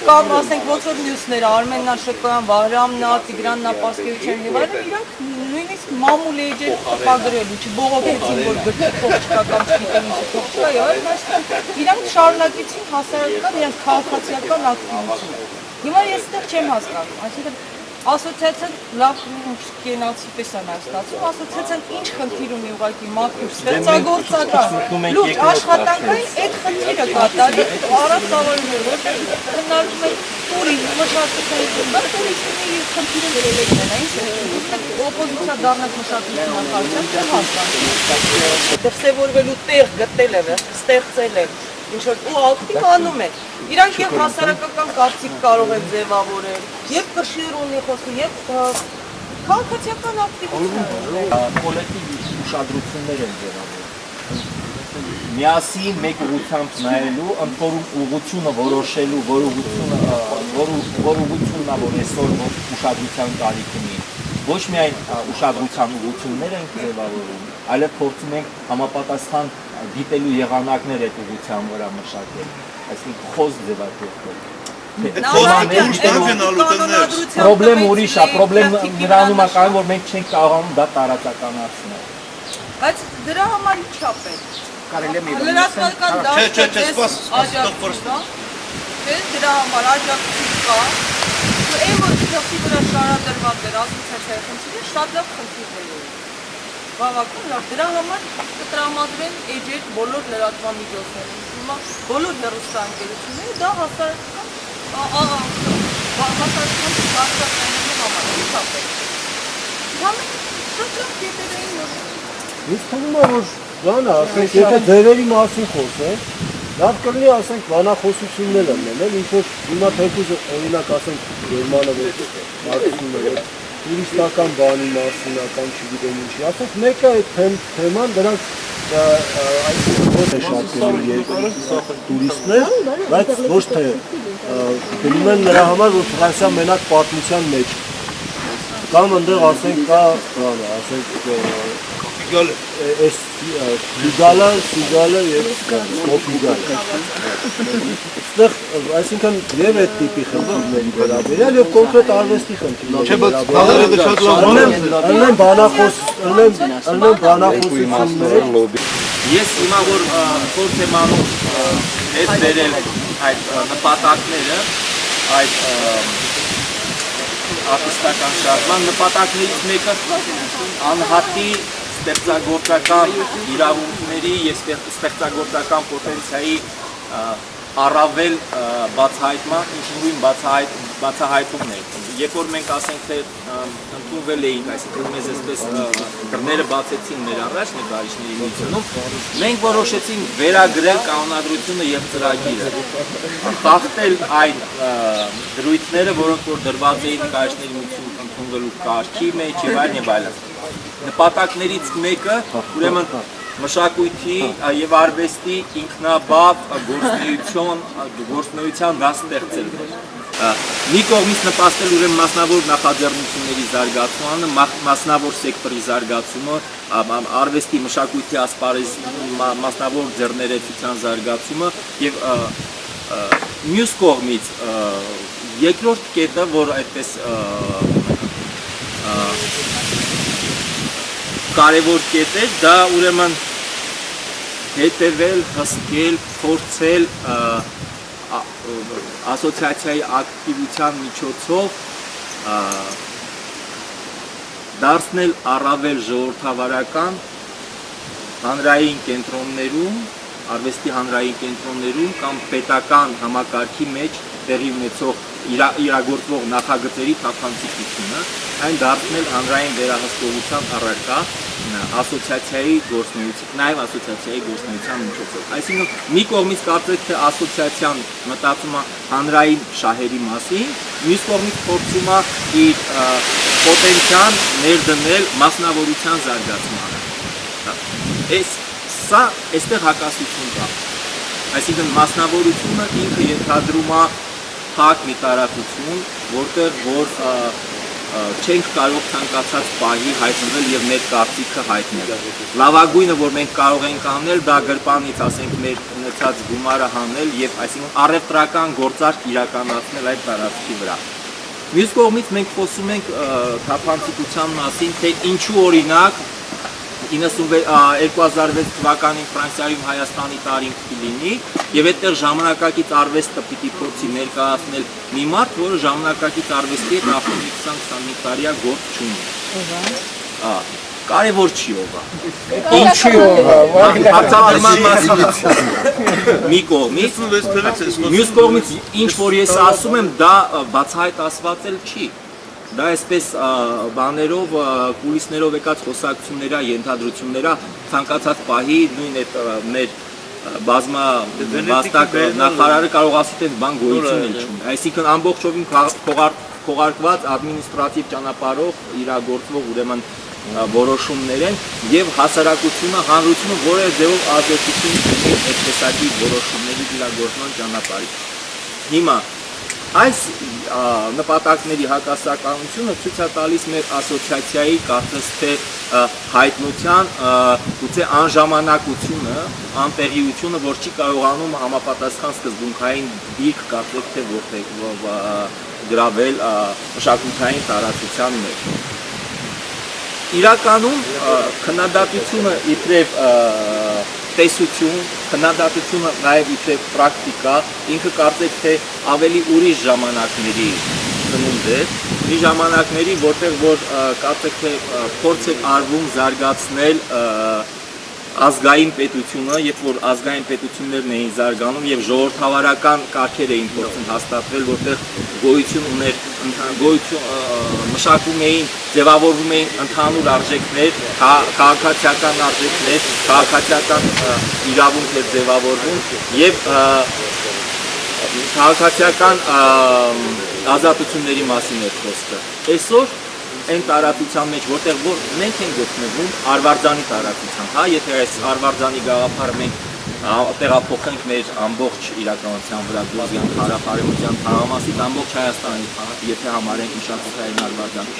կամ ասենք ոնց որ մյուսները, Արմենն Աշոկյան, Վահրամն, Տիգրանն Պասկևիչյանն եւ այլն, իրանք նույնիսկ մամուլ էջեր տպագրելու, չբողոքեցին, որ գրքի փող չկա կամ չգիտեմ ինչ փող չկա, եւ այլն, այսինքն իրանք շարունակեցին հասարակական իրենց քաղաքացիական ակտիվությունը։ Հիմա ես այդտեղ չեմ հասկանում, այսինքն ասոցիացիան լավ կենացի պես է ստացվում, ասոցիացիան ինչ խնդիր ունի ուղղակի մաքուր, ստեղծագործական, լուրջ աշխատանքային այդ խնդիրը կատարի առանց ծավալներ, որտեղ քննարկում են տուրիզմ, մշակութային տուրիզմի խնդիրը վերելեքն են, ինչ է, օպոզիցիա դառնած մշակութային նախարարության չեմ հասկանում։ Դրսևորվելու տեղ գտել է, ստեղծել է, ինչ-որ ու ակտիվ անում է։ Իրանք եւ հասարակական կարծիք կարող են ձևավորել, եւ կշիռ ունի խոսքը, եւ քաղաքացիական ակտիվություն։ Կոլեկտիվ ուշադրություններ են ձևավորել։ Միասին մեկ ուղղությամբ նայելու, ընդորում ուղղությունը որոշելու, որ ուղղությունն է, որ այսօր ուշադրության կարիք ունի։ Ոչ միայն ուշադրության ուղղություններ են ձևավորում, այլև փորձում ենք համապատասխան դիտելու եղանակներ այդ ուղղության վրա մշակել, այսինքն խոզ ձևակերպել։ Պրոբլեմ ուրիշ է, պրոբլեմ նրանում է կայանում, որ մենք չենք կարողանում դա տարածականացնել։ Բայց դրա համար ինչ է պետք։ Լրատվական դաշտը աջակցություն, դրա համար աջակցություն կա, այն որ թղթի վրա շարադրված էր ասոցիացիայի խնդիրը շատ լավ խնդիրներ էր։ Բավական լավ, դրա համար կտրամադրեն էջեր բոլոր լրատվամիջոցներին, հիմա բոլոր հեռուստաընկերությունները դա հասարակական բարձրացնելու համար ինչ է պետք։ Շատ լավ կետեր էին որ Ինձ թվում է, որ Բանը, ասենք, եթե ձևերի մասին խոսենք, լավ կլինի, ասենք, բանախոսություններ ունենել, ինչ-որ հիմա թեկուզ օրինակ, ասենք, Գերմանը որ մարգսում է, տուրիստական բանի մասին, կամ չգիտեմ ինչի, ասենք, մեկը այդ թեման դրանք այսինքն է շատ կլինի տուրիստներ, բայց ոչ թե գնում են նրա համար, որ Ֆրանսիան մենակ պատմության մեջ կամ ընդեղ, ասենք, կա, ասենք, այս Սիգալը և Կոպիգալը։ Այստեղ, այսինքն, և այդ տիպի խնդիրների վերաբերյալ և կոնկրետ արվեստի խնդիրների վերաբերյալ։ Ըլնեն բանախոսություններ։ Ես հիմա որ փորձ եմ անում հետ բերել այդ նպատակները, այդ արտիստական շարժման նպատակներից մեկը անհատի ստեղծագործական իրավունքների եւ ստեղծագործական պոտենցիայի առավել բացահայտման, ինչու՞ին բացահայտումն է։ Երբ որ մենք ասենք թե ընդունվել էինք, այսինքն մեզ այսպես դռները բացեցին մեր առաջ նկարիչների միությունում, մենք որոշեցինք վերագրել կանոնադրությունը եւ ծրագիրը, խախտել այն դրույթները, որոնք որ դրված էին նկարիչների միությունում ընդունվելու կարգի մեջ եւ այլն։ Նպատակներից մեկը ուրեմն մշակույթի եւ արվեստի ինքնաբավ գործունեության դաս ստեղծելն է։ Մի կողմից նպաստել ուրեմն մասնավոր նախաձեռնությունների զարգացմանը, մասնավոր սեկտորի զարգացումը, արվեստի մշակույթի ասպարեզի մասնավոր ձեռներեցության զարգացումը եւ մյուս կողմից երկրորդ կետը, որ այդպես կարևոր կետ է, դա ուրեմն հետևել, հսկել, փորձել ասոցիացիայի ակտիվության միջոցով դարձնել առավել ժողովրդավարական հանրային կենտրոններում, արվեստի հանրային կենտրոններում կամ պետական համակարգի մեջ տեղի ունեցող իրագործվող նախագծերի թափանցիկությունը, այն դարձնել հանրային վերահսկողության առարկա ասոցիացիայի գործունեության, նաև ասոցիացիայի գործունեության միջոցով։ Այսինքն մի կողմից կարծեք թե ասոցիացիան մտածում է հանրային շահերի մասին, մյուս կողմից փորձում է իր պոտենցիալ ներդնել մասնավորության զարգացմանը։ Սա այստեղ հակասություն կա։ Այսինքն մասնավորությունը ինքը ենթադրում է փակ մի տարածություն, որտեղ որ չենք կարող ցանկացած պահի հայտնել եւ մեր կարծիքը հայտնել։ Լավագույնը, որ մենք կարող ենք անել, դա գրպանից, ասենք, մեր ունեցած գումարը հանել եւ այսինքն առևտրական գործարք իրականացնել այդ տարածքի վրա։ Մյուս կողմից մենք խոսում ենք թափանցիկության մասին, թե ինչու օրինակ 2006 թվականին Ֆրանսիայում Հայաստանի տարին կլինի եւ այդտեղ ժամանակակից արվեստը պիտի փորձի ներկայացնել մի մարդ, որը ժամանակակից արվեստի հետ նախորդ 20-25 տարիա գործ չունի։ Կարևոր չի ովա։ Ինչի ովա։ Հարցադրման մասին մի կողմից, մյուս կողմից ինչ որ ես ասում եմ, դա բացահայտված էլ չի։ Դա այսպես բաներով, կուլիսներով եկած խոսակցություններ, ենթադրություններ, ցանկացած պահի նույն այդ մեր բազմավաստակ նախարարը կարող ասի, թե բան գոյություն էլ չունի։ Այսինքն ամբողջովին քողարկված ադմինիստրատիվ ճանապարհով իրագործվող ուրեմն որոշումներ են եւ հասարակությունը, հանրությունը որևէ ձևով ազդեցություն ունի այդ տեսակի որոշումների իրագործման ճանապարհին։ Հիմա այս նպատակների հակասականությունը ցույց է տալիս մեր ասոցիացիայի կարծես թե հայտնության գուցե անժամանակությունը, անտեղիությունը, որ չի կարողանում համապատասխան սկզբունքային դիրք կարծեք թե որտեղ գրավել մշակութային տարածության մեջ։ Իրականում քննադատությունը իբրև տեսություն, քննադատությունը նաև իբրև պրակտիկա, ինքը կարծեք թե ավելի ուրիշ ժամանակների ծնունդ է, մի ժամանակների, որտեղ որ կարծեք թե փորձ է արվում զարգացնել ազգային պետությունը, երբ որ ազգային պետություններն էին զարգանում եւ ժողովրդավարական կարգեր էին փորձում հաստատվել, որտեղ գոյություն ուներ, մշակում էին, ձևավորվում էին ընդհանուր արժեքներ, քաղաքացիական արժեքներ, քաղաքացիական իրավունքներ ձևավորվում եւ քաղաքացիական ազատությունների մասին էր խոսքը։ Այսօր այն տարածության մեջ, որտեղ որ մենք ենք գտնվում Արվարձանի տարածության, հա, եթե այս Արվարձանի գաղափարը մենք տեղափոխենք մեր ամբողջ իրականության վրա, Գյուղյան, Հարավարեմտյան թաղամասից ամբողջ Հայաստանի, եթե համարենք մշակութային Արվարձան,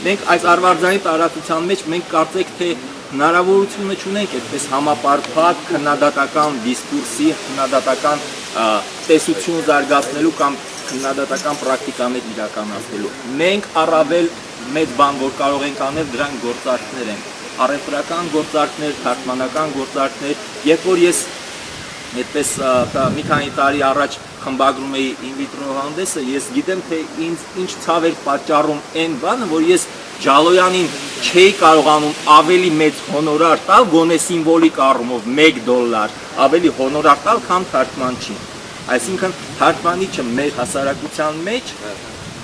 մենք այս Արվարձանի տարածության մեջ մենք կարծեք թե հնարավորությունը չունենք այդպես համապարփակ քննադատական դիսկուրսի, քննադատական տեսություն զարգացնելու կամ քննադատական պրակտիկաներ իրականացնելու։ Մենք առավել մեծ բան, որ կարող ենք անել, դրանք գործարքներ են, առևտրական գործարքներ, թարգմանական գործարքներ, երբ որ ես այդպես մի քանի տարի առաջ խմբագրում էի in vitro հանդեսը, ես գիտեմ, թե ինձ ինչ ցավ էր պատճառում այն բանը, որ ես Ջալոյանին չէի կարողանում ավելի մեծ հոնորար տալ, գոնե սիմվոլիկ առումով $1 ավելի հոնորար տալ, քան թարգմանչին։ Այսինքն թարգմանիչը մեր հասարակության մեջ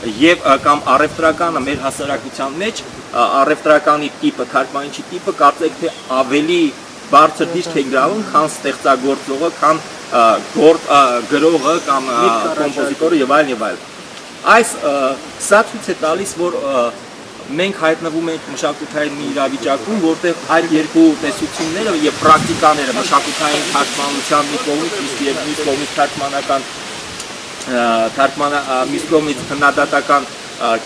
եւ կամ առևտրականը մեր հասարակության մեջ առևտրականի տիպը, թարգմանիչի տիպը կարծեք թե ավելի բարձր դիրք է գրավում, քան ստեղծագործողը, քան գրողը կամ կոմպոզիտորը եւ այլն եւ այլն։ Այս սա ցույց է տալիս, որ մենք հայտնվում ենք մշակութային մի իրավիճակում, որտեղ այդ երկու տեսությունները եւ պրակտիկաները մշակութային թարգմանության մի կողմից, իսկ եւ մյուս կողմից մյուս կողմից քննադատական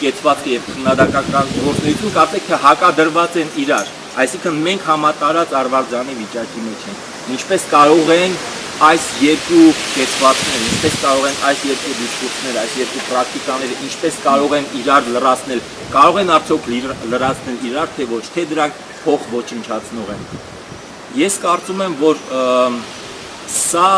կեցվածքը եւ քննադատական գործունեություն կարծեք թե հակադրված են իրար։ Այսինքն մենք համատարած Արվարձանի վիճակի մեջ ենք։ Ինչպես կարող են այս երկու կեցվածքները, ինչպես կարող են այս երկու դիսկուրսները, այս երկու պրակտիկաները, ինչպես կարող են իրար լրացնել, կարող են արդյոք լրացնել իրար, թե ոչ, թե դրանք փոխ ոչնչացնող են։ Ես կարծում եմ, որ սա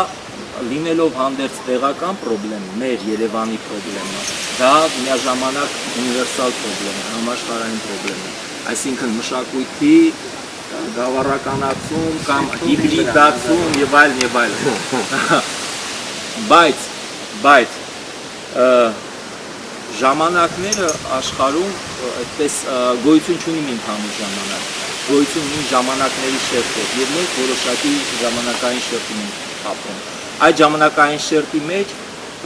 լինելով հանդերձ տեղական պրոբլեմ, մեր Երևանի պրոբլեմը, դա միաժամանակ ունիվերսալ պրոբլեմ է, համաշխարհային պրոբլեմ է, այսինքն մշակույթի գավառականացում կամ հիբրիդացում եւ այլն։ Բայց ժամանակները աշխարհում այդպես գոյություն չունի մի ընդհանուր ժամանակ, գոյություն ունի ժամանակների շերտեր եւ մենք որոշակի ժամանակային շերտում ենք ապրում։ Այդ ժամանակային շերտի մեջ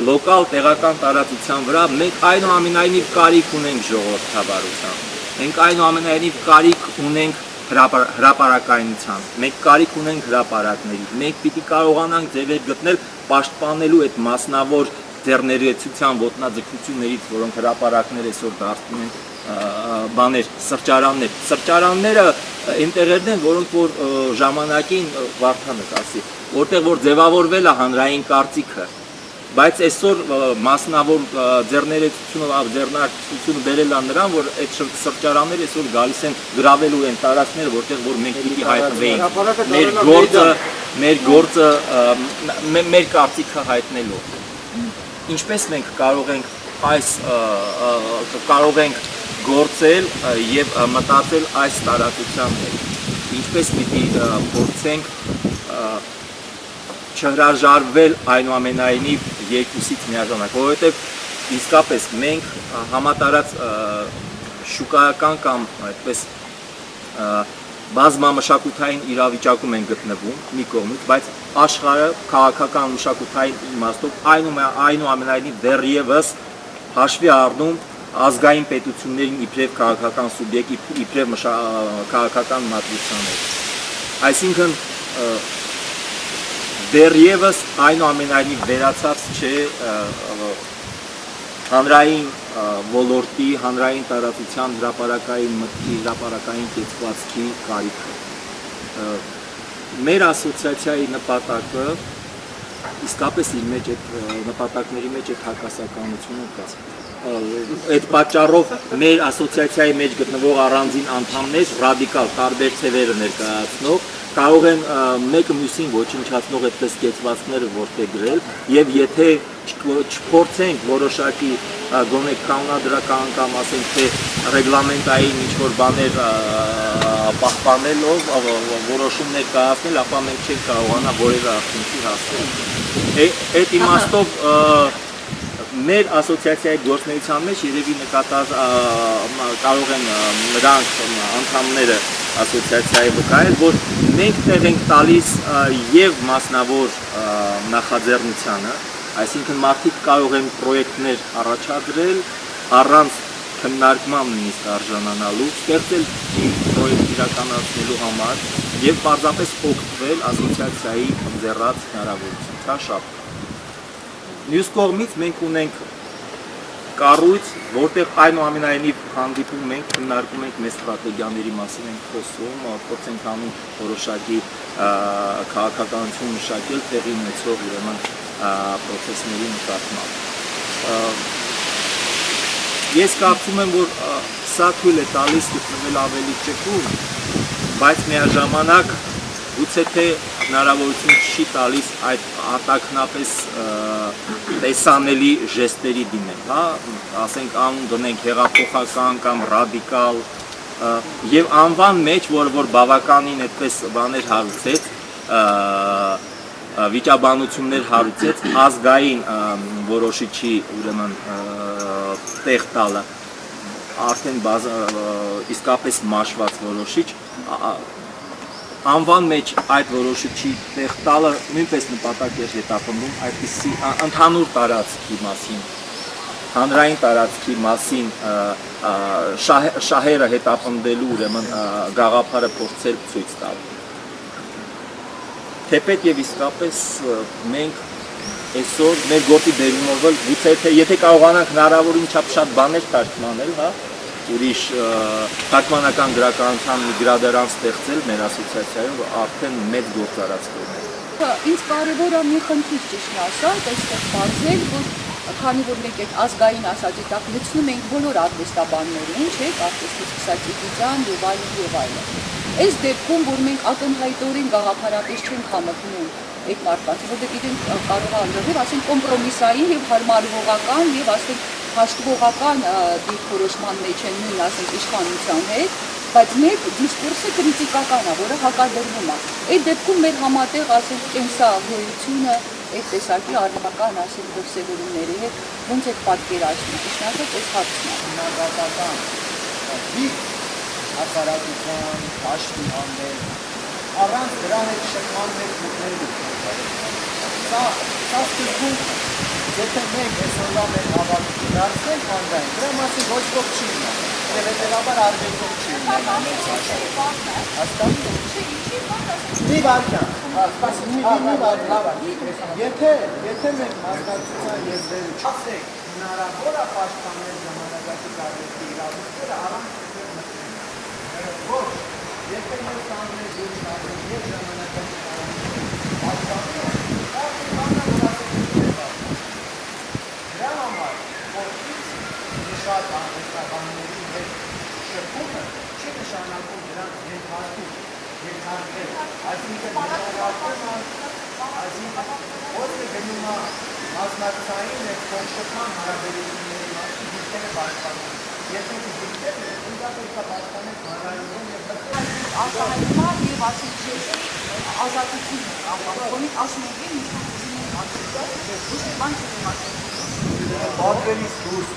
լոկալ տեղական տարածության վրա մենք այնուամենայնիվ կարիք ունենք ժողովրդավարության, մենք այնուամենայնիվ կարիք ունենք հրապարակայնության, մենք կարիք ունենք հրապարակների, մենք պիտի կարողանանք ձևեր գտնել պաշտպանելու այդ մասնավոր ձեռներեցության ոտնաձգություններից, որոնք հրապարակներ այսօր դարձնում են բաներ, սրճարանները ինտերերն են, որոնք որ ժամանակին Վարդանը կասի, որտեղ որ ձևավորվել է հանրային կարծիքը, բայց այսօր մասնավոր ձեռնարկությունը բերել է նրան, որ այդ սրճարանները այսօր գալիս են գրավելու են տարածքները, որտեղ որ մենք պիտի հայտնվեինք, մեր կարծիքը հայտնելով։ Ինչպես մենք կարող ենք գործել եւ մտածել այս տարածության մեջ, ինչպես պիտի փորձենք չհրաժարվել այնուամենայնիվ երկուսից միաժամանակ, որովհետեւ իսկապես մենք համատարած շուկայական կամ այդպես բազմամշակութային իրավիճակում են գտնվում մի կողմից, բայց աշխարհը քաղաքական մշակութային իմաստով այնուամենայնիվ դեռևս հաշվի առնում ազգային պետություններին իբրև քաղաքական սուբյեկտ, իբրև քաղաքական մատրիցաներ։ Այսինքն դեռևս այնուամենայնիվ վերացած չէ հանրային ոլորտի, հանրային տարածության հրապարակային մտքի, հրապարակային կեցվածքի կարիքը։ Մեր ասոցիացիայի նպատակը իսկապես իր մեջ այդ նպատակների մեջ այդ հակասականությունը կա։ Այդ պատճառով մեր ասոցիացիայի մեջ գտնվող առանձին անդամներ ռադիկալ տարբեր ցևերը ներկայացնող կարող են մեկը մյուսին ոչնչացնող այդպես կեցվածքները որդեգրել եւ եթե չփորձենք որոշակի գոնե կանոնադրական կամ ասենք թե ռեգլամենտային ինչ-որ բաներ պահպանելով որոշումներ կայացնել, ապա մենք չենք կարողանա որևէ արդյունքի հասնել։ Այդ իմաստով մեր ասոցիացիայի գործունեության մեջ երևի նկատած կարող են նրանք անդամները ասոցիացիայի վկայել, որ մենք տեղ ենք տալիս եւ մասնավոր նախաձեռնությանը, այսինքն մարդիկ կարող են պրոյեկտներ առաջադրել առանց քննարկման նույնիսկ արժանանալու, ստեղծել պրոյեկտ իրականացնելու համար եւ պարզապես օգտվել ասոցիացիայի ընձեռած հնարավորությունից։ Մյուս կողմից մենք ունենք կառույց, որտեղ այնուամենայնիվ հանդիպում ենք, քննարկում ենք մեր ստրատեգիաների մասին ենք խոսում, փորձենք անում որոշակի քաղաքականություն մշակել տեղի ունեցող ուրեմն պրոցեսների նկատմամբ։ Ես կարծում եմ, որ սա թույլ է տալիս գտնվել ավելի ճկուն, բայց միաժամանակ գուցե թե հնարավորություն չի տալիս այդ արտաքնապես տեսանելի ժեստերի դիմել, հա, ասենք անուն դնենք հեղափոխական կամ ռադիկալ եւ անվան մեջ, որ բավականին այդպես բաներ հարուցեց, վիճաբանություններ հարուցեց ազգային որոշիչի ուրեմն տեղ տալը, արդեն իսկապես մաշված որոշիչ անվան մեջ այդ որոշիչի տեղ տալը նույնպես նպատակ էր հետապնդում այդպիսի ընդհանուր տարածքի մասին, հանրային տարածքի մասին շահերը հետապնդելու ուրեմն գաղափարը փորձել ցույց տալ։ Թեպետ եւ իսկապես մենք այսօր մեր գործի բերումով գուցե թե եթե կարողանանք հնարավորին չափ շատ բաներ թարգմանել, հա, ուրիշ թարգմանական գրականության մի գրադարան ստեղծել մեր ասոցիացիայում, արդեն մեծ գործարած կողմը։ Ինձ կարևոր է մի խնդիր ճիշտ ասած, այստեղ բացել, որ քանի որ մենք այդ ազգային ասածի տակ լցնում ենք բոլոր արվեստաբաններին, չէ՞, արվեստի եւ այլն։ Այս դեպքում, որ մենք ակնհայտորեն գաղափարապես չենք համընկնում այդ մարդկանց, որտեղ իրենք կարող է լրիվ ասենք կոմպրոմիսային եւ հարմարվողական եւ ասենք հաշտվողական դիրքորոշման մեջ են նույն ասենք իշխանության հետ, բայց մեր դիսկուրսը քրիտիկական է, որը հակադրվում է։ Այդ դեպքում մեր համատեղ ասենք կենսագոյությունը այդ տեսակի առնվական ասենք դրսևորումների հետ ոնց է պատկերացնում։ Ճիշտ ասած, այս հարցն է հնարավորական հասարակության հաշվի հանդեպ առանց դրա հետ շփման մեջ մտնելու։ Սա սկզբում եթե մենք այսօրվա մեր հավաքի դարձնենք հանրային, դրա մասին ոչ ոք չի ունենա, եւ հետեւաբար արգելքով չի ունենա մեծ հաշվի։ Հասկանում եք։ Մի վարքյան, եթե մենք մասնակցության եզրերը չասենք, հնարավոր է պաշտպանել ժամանակակից արտասահմանցի արվեստի իրավունքները առանց ոչ եթե մեր ստանձնել դուրս տալու և ժամանակային պատկանում, կարդի բանա դրա համար, որ մի շատ արվեստականների հետ շփումը չի նշանակում դրանք ենթարկում, այսինքն ոսկե գնում է մասնակցային և կոնշպման հարաբերությունների մասին դիրքերը պաշտպանում։ Եթե դիրքերը դա պետք է պաշտպանենք հանրայինորեն և արտահայտման և ասիլի ազատություն ապահովումից ասում ենք միջնակցությունների արտիկը, ոչ թե բան չեմ ասում։ պատվերից դուրս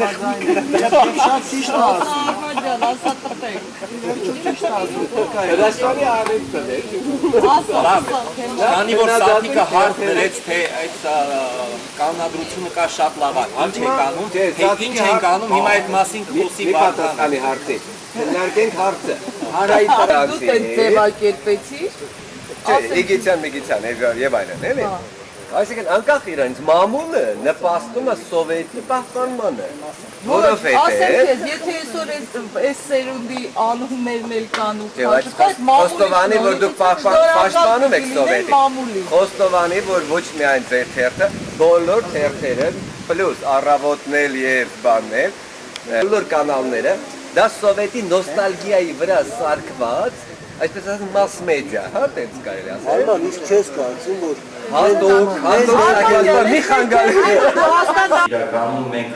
Շատ ճիշտ ասում։ Ահաջան, ասա տրտեք։ Ճիշտ ասում։ Հրաշքանի արվեստը դեր։ Քանի որ Սաթիկը հարց դրեց, թե այդ կանոնադրությունը կա շատ լավ է, ինչ ենք անում, թե ինչ ենք անում, հիմա այդ մասին կխոսի Մի պատասխանի հարցի։ Քննարկենք հարցը։ Հանրային Դու տենց ձևակերպեցիր։ Իգիցյան եւ այլն, էլի։ Այսինքն անկախ իրանից մամուլը նպաստում է սովետի պահպանմանը, որովհետեւ ասեմ քեզ, եթե այսօր այս սերունդի անուններն էլ կան ու Խոստովանի, որ դուք պաշտպանում եք սովետին, խոստովանի, որ ոչ միայն ձեր թերթը, բոլոր թերթերը, պլյուս առավոտնել եւ բանել, բոլոր կանալները, դա սովետի նոստալգիայի վրա սարքված, այսպես ասած mass media, հա, տենց կարելի ասել։ Արման, իսկ չես կարծում, որ հաստատ մի խանգարի։ Իրականում մենք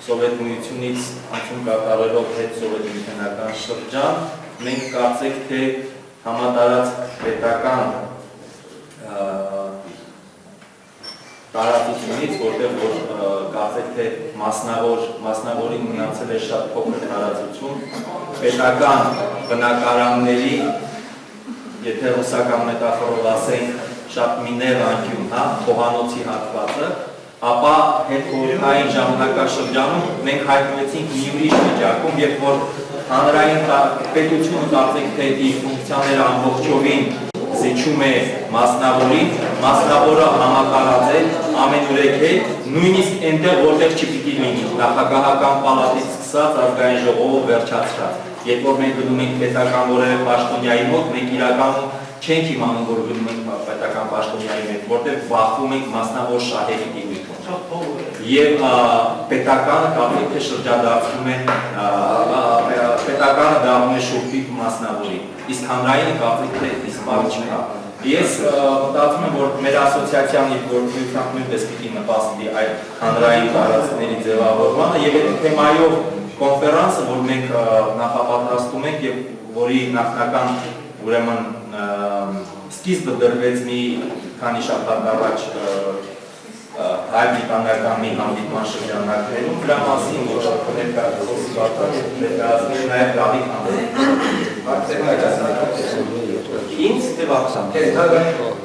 Սովետ Միությունից անցում կատարելով հետ սովետական շրջան, մենք կարծենք, թե համատարած պետական տարածությունից, որտեղ որ կարծեք, թե մասնավորին մնացել է շատ փոքր տարածություն, պետական բնակարանների, եթե ռուսական մետաֆորով ասենք, շատ միներ անկյուն, հա, խոհանոցի հատվածը, ապա հետխորհրդային ժամանակաշրջանում մենք հայտնվեցինք մի ուրիշ վիճակում, երբ որ հանրային պետությունը կարծեք, թե իր ֆունկցիաները ամբողջովին զիջում է մասնավորին, մասնավորը համակարած է ամենուրեք է, նույնիսկ այնտեղ որտեղ չպիտի լինի, նախագահական պալատից սկսած ազգային ժողովով վերջացրած։ Երբ որ մենք գնում ենք պետական որևէ պաշտոնյայի մոտ, մենք իրականում չենք իմանում, որ գնում ենք պետական պաշտոնյայի մոտ, որտեղ բախվում ենք մասնավոր շահերի դիմույթում։ Եվ պետականը կարծեք, թե շրջադարձվում է, պետականը դառնում է շուրթի մասնավորի, իսկ հանրայինը կարծեք, թե իսպար չկա։ Ես մտածում եմ, որ մեր ասոցիացիան իր գործունեությամբ նույնպես պիտի նպաստի այդ հանրային տարածքների ձևավորմանը եւ այդ թեմայով կոնֆերանսը, որ մենք նախապատրաստում ենք եւ որի նախնական ուրեմն սկիզբը դրվեց մի քանի շաբաթ առաջ հայ-բրիտանական մի հանդիպման շրջանակներում, դրա մասին որ ներկայացուցիչ ներկայացնել նաեւ Դավիթ Ինձ դեպքում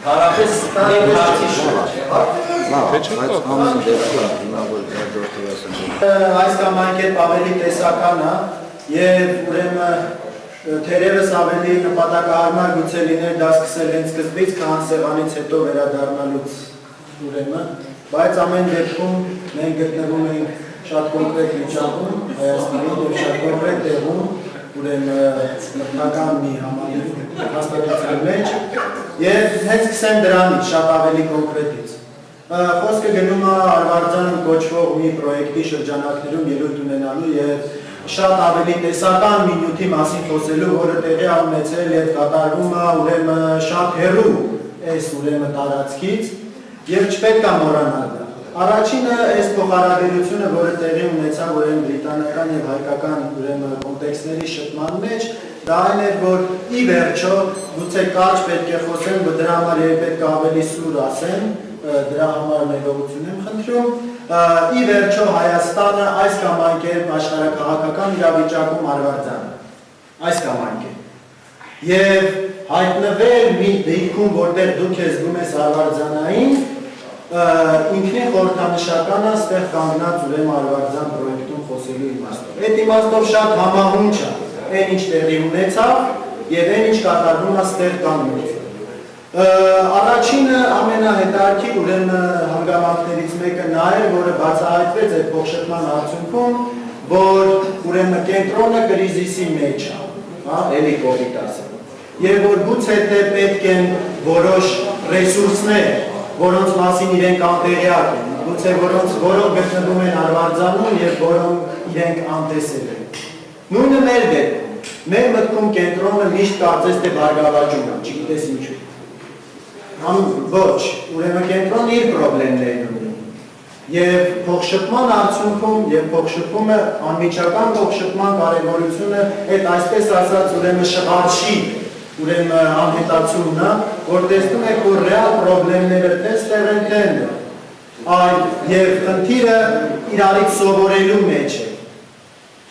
հարաբերս нэг հարցի շուրջ։ Այս կամ այն կերպ ավելի տեսական է եւ ուրեմն թերևս ավելի նպատակահարմար գուցե լիներ դա սկսել հենց սկզբից, քան Սևանից հետո վերադառնալուց ուրեմն, բայց ամեն դեպքում մենք գտնվում ենք շատ կոնկրետ վիճակում Հայաստանում եւ շատ կոնկրետ տեղում ուրեմն նպատական մի հաստատության մեջ եւ հենց սկսեմ դրանից շատ ավելի կոնկրետից։ Խոսքը գնում է Արվարձան կոչվող մի պրոյեկտի շրջանակներում ելույթ ունենալու եւ շատ ավելի տեսական մի նյութի մասին խոսելու, որը տեղի ունեցել եւ կատարվում է ուրեմն շատ հեռու այս ուրեմն տարածքից եւ չպետք է մոռանալ դա։ Առաջինը այս փոխհարաբերությունը, որը տեղի ունեցավ ուրեմն բրիտանական եւ հայկական ուրեմն կոնտեքստների շփման մեջ, դա այն էր, որ ի վերջո գուցե կարճ պետք է խոսեմ, բայց դրա համար երբեք ավելի սուր ասեմ, դրա համար ներողություն եմ խնդրում, ի վերջո Հայաստանը այս կամ այն կերպ աշխարհակաղակական իրավիճակում արվարձան է, այս կամ այն կերպ։ Եվ հայտնվել մի դեպքում, որտեղ դուք ես զգում ես արվարձանային, ինքնին խորհրդանշական է ստեղ կանգնած ուրեմն արվարձան պրոյեկտում խոսելու իմաստով։ Այդ իմաստով շատ համահունչ է, այն ինչ տեղի ունեցավ եւ այն ինչ կատարվում է ստեղ կանգնած։ Առաջինը ամենահետաքրքիր ուրեմն հանգամանքներից մեկը նա է, որը բացահայտվեց այդ փոխշփման արդյունքում, որ ուրեմն կենտրոնը կրիզիսի մեջ է, հա, էլի կոպիտ ասեմ։ Եվ որ գուցե թե պետք են որոշ ռեսուրսներ, որոնց մասին իրենք անտեղյակ են, գուցե որոնք գտնվում են արվարձանում եւ որոնք իրենք անտեսել են։ Նույնը մեր դեպքում, մեր մտքում կենտրոնը միշտ կարծես թե բարգավաճում է, չգիտես ինչու։ Ոչ, ուրեմն կենտրոնը իր պրոբլեմներն ունի։ Եվ փոխշփման արդյունքում եւ փոխշփումը անմիջական փոխշփման կարեւորությունը այդ այսպես ասած ուրեմն շղարշի ուրեմն անհետացումն է, որ տեսնում եք, որ ռեալ պրոբլեմները տեղ են տենդը, եւ խնդիրը իրարից սովորելու մեջ է։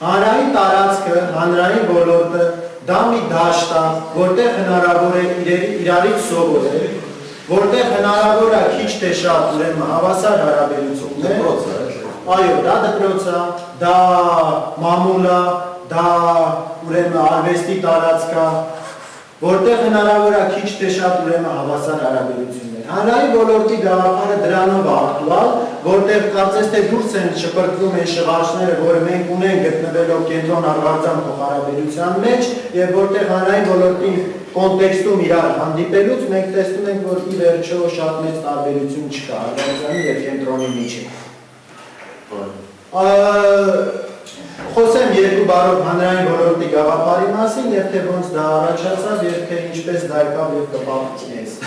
Հանրային տարածքը, հանրային ոլորտը դա մի դաշտ է, որտեղ հնարավոր է իրարից սովորել, որտեղ հնարավոր է քիչ թե շատ ուրեմն հավասար հարաբերություններ, այո, դա դպրոց է, դա մամուլ է, դա ուրեմն արվեստի տարածք է, որտեղ հնարավոր է քիչ թե շատ ուրեմն հավասար հարաբերություններ։ Հանրային ոլորտի գաղափարը դրանով է ակտուալ, որտեղ կարծես թե դուրս են շպրտվում այն շղարշները, որը մենք ունենք գտնվելով կենտրոն արվարձան փոխհարաբերության մեջ, եւ որտեղ հանրային ոլորտի կոնտեքստում իրար հանդիպելուց մենք տեսնում ենք, որ ի վերջո շատ մեծ տարբերություն չկա արվարձանի եւ կենտրոնի միջեւ։ Խոսեմ երկու բառով հանրային ոլորտի գաղափարի մասին եւ թե ոնց դա առաջացավ եւ թե ինչպես դա եկավ եւ կպահպանեց։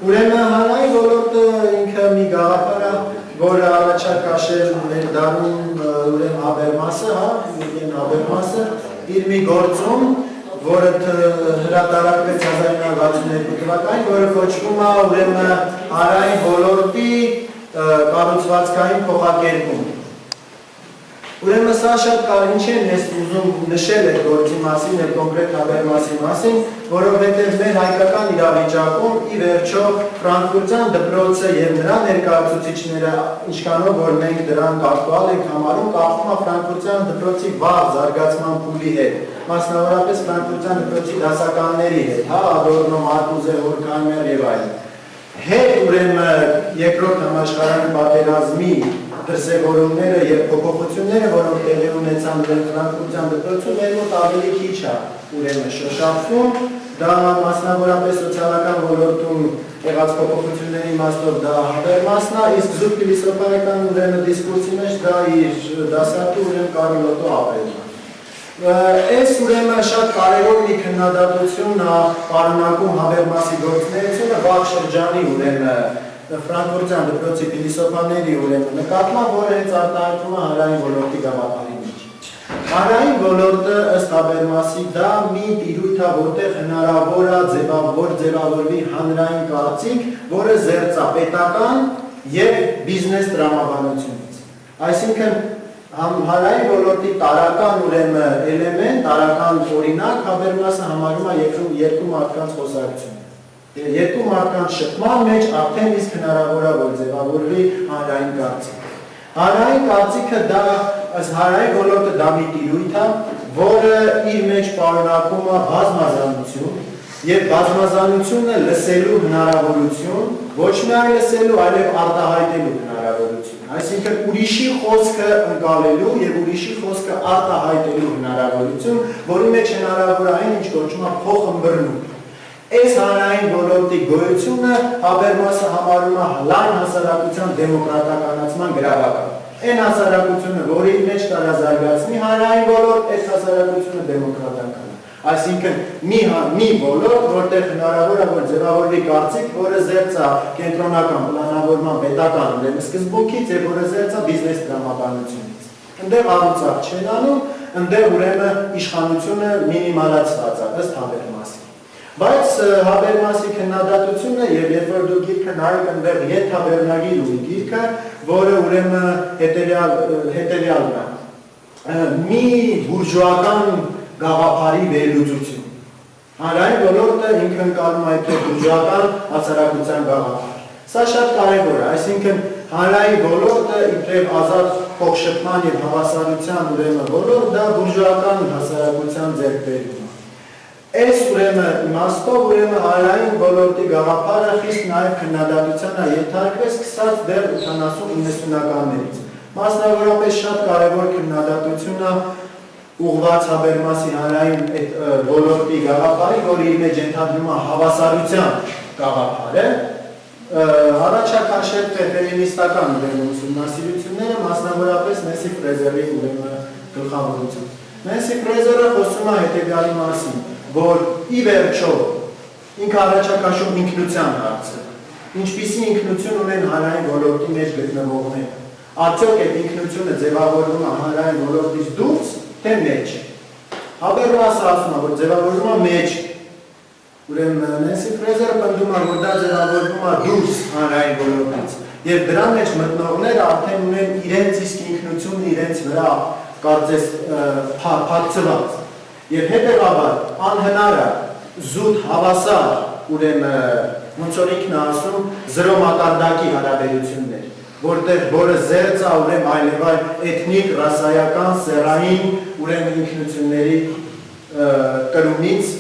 Ուրեմն հանրային ոլորտը ինքը մի գաղափար է, որը առաջ կաշել մեր դարում ուրեմն Հաբերմասը, հա, Յուրգեն Հաբերմասը, իր մի գործում, որը հրատարակվեց 1962 թվականին, որը կոչվում է ուրեմն հանրային ոլորտի կառուցվածքային փոխակերպում։ Ուրեմն սա շատ կարևոր չէ, ես ուզում նշել այդ գործի մասին, այդ կոնկրետ Հաբերմասի մասին, որովհետև մեր հայկական իրավիճակում ի վերջո Ֆրանկֆուրտյան դպրոցը եւ նրա ներկայացուցիչները, ինչքանով որ մենք դրանք ակտուալ ենք համարում, կապվում է Ֆրանկֆուրտյան դպրոցի վաղ զարգացման փուլի հետ, մասնավորապես Ֆրանկֆուրտյան դպրոցի դասականների հետ, հա, Ադորնո, Մարկուզե, Հորքհայմեր եւ այլն։ Հետ ուրեմն երկրորդ համաշխարհային պատերազմի դրսևորումները եւ փոփոխությունները, որոնք տեղի ունեցան Ֆրանկֆուրտյան դպրոցում, մեր մոտ ավելի քիչ է ուրեմն շոշափվում, դա մասնավորապես սոցիալական ոլորտում եղած փոփոխությունների իմաստով դա Հաբերմասն է, իսկ զուտ փիլիսոփայական ուրեմն դիսկուրսի մեջ դա իր դասատու ուրեմն Կարլոտո Ապելն է։ Այս ուրեմն շատ կարևոր մի քննադատություն է պարունակում Հաբերմասի գործունեությունը վաղ շրջանի ուրեմն Ֆրանկֆուրտյան դպրոցի փիլիսոփաների ուրեմն նկատմամբ, որը հենց արտահայտվում է հանրային ոլորտի գաղափարի մեջ։ Հանրային ոլորտը ըստ Հաբերմասի դա մի տիրույթ է, որտեղ հնարավոր է ձևավորվի հանրային կարծիք, որը զերծ է պետական եւ բիզնես տրամաբանությունից։ Այսինքն հանրային ոլորտի տարական ուրեմն էլեմենտ, տարական օրինակ Հաբերմասը համարում է երկու մարդկանց խոսակցությունը։ Երկու մարդկանց շփման մեջ արդեն իսկ հնարավոր է որ ձևավորվի հանրային կարծիք։ Հանրային կարծիքը դա հանրային ոլորտը դա մի տիրույթ է, որը իր մեջ պարունակում է բազմազանություն եւ բազմազանությունը լսելու հնարավորություն, ոչ միայն լսելու, այլև արտահայտելու հնարավորություն։ Այսինքն ուրիշի խոսքը ընկալելու եւ ուրիշի խոսքը արտահայտելու հնարավորություն, որի մեջ հնարավոր է այն, ինչ կոչվում է փոխըմբռնում։ Այս հանրային ոլորտի գոյությունը Հաբերմասը համարում է լայն հասարակության դեմոկրատականացման գրավական։ Այն հասարակությունը, որի մեջ կարա զարգացնի հանրային ոլորտ, այս հասարակությունը դեմոկրատական է։ Այսինքն մի ոլորտ, որտեղ հնարավոր է որ ձևավորվի կարծիք, որը զերծ է կենտրոնական պլանավորման պետական ուրեմն սկզբունքից եւ որը զերծ է բիզնես տրամաբանությունից։ Այնտեղ առուցակ չեն անում, այնտեղ ուրեմն իշխանությունը մինիմալացված է ըստ Հաբերմասի։ Բայց Հաբերմասի քննադատությունը եւ երբ որ դու գիրքը նայեք այնտեղ ենթաբեռնագիր ունի գիրքը, որը ուրեմն հետեւյալն է։ Մի բուրժուական գաղափարի վերլուծություն։ Հանրային ոլորտը ինքը ընկալում է այդ բուրժուական հասարակության գաղափար։ Սա շատ կարևոր է, այսինքն հանրային ոլորտը իբրև ազատ փոխշփման եւ հավասարության ուրեմն ոլորտ, դա բուրժուական հասարակության ձեռքբերումն է։ Այս ուրեմն իմաստով ուրեմն հանրային ոլորտի գաղափարը խիստ նաեւ քննադատության է ենթարկվել սկսած դեռ 80-90-ականներից։ Մասնավորապես շատ կարևոր քննադատություն է ուղղված Հաբերմասի հանրային այդ ոլորտի գաղափարի, որը իր մեջ ենթադրում է հավասարության գաղափարը, առաջաքաշել ֆեմինիստական ուսումնասիրությունները, մասնավորապես Նենսի Ֆրեզերի գլխավորությամբ։ Նենսի Ֆրեզերը խոսում է հետևյալի մասին, որ ի վերջո ինքը առաջաքաշում ինքնության հարցը, ինչպիսի ինքնություն ունեն հանրային ոլորտի մեջ գտնվողները, արդյոք այդ ինքնությունը ձևավորվում է հանրային ոլորտից դուրս, թե մեջ։ Հաբերմասը ասում է, որ ձևավորվում է մեջ, ուրեմն Նենսի Ֆրեզերը պնդում է, որ դա ձևավորվում է դուրս հանրային ոլորտից, եւ դրա մեջ մտնողները արդեն ունեն իրենց իսկ ինքնությունն իրենց վրա կարծես փակցված, եւ հետեւաբար անհնար է զուտ հավասար, ուրեմն ոնց որ ինքն ասում, զրո մակարդակի հարաբերություններ, որը զերծ է ուրեմն այլևայլ էթնիկ, ռասայական, սեռային ուրեմն ինքնությունների կրումից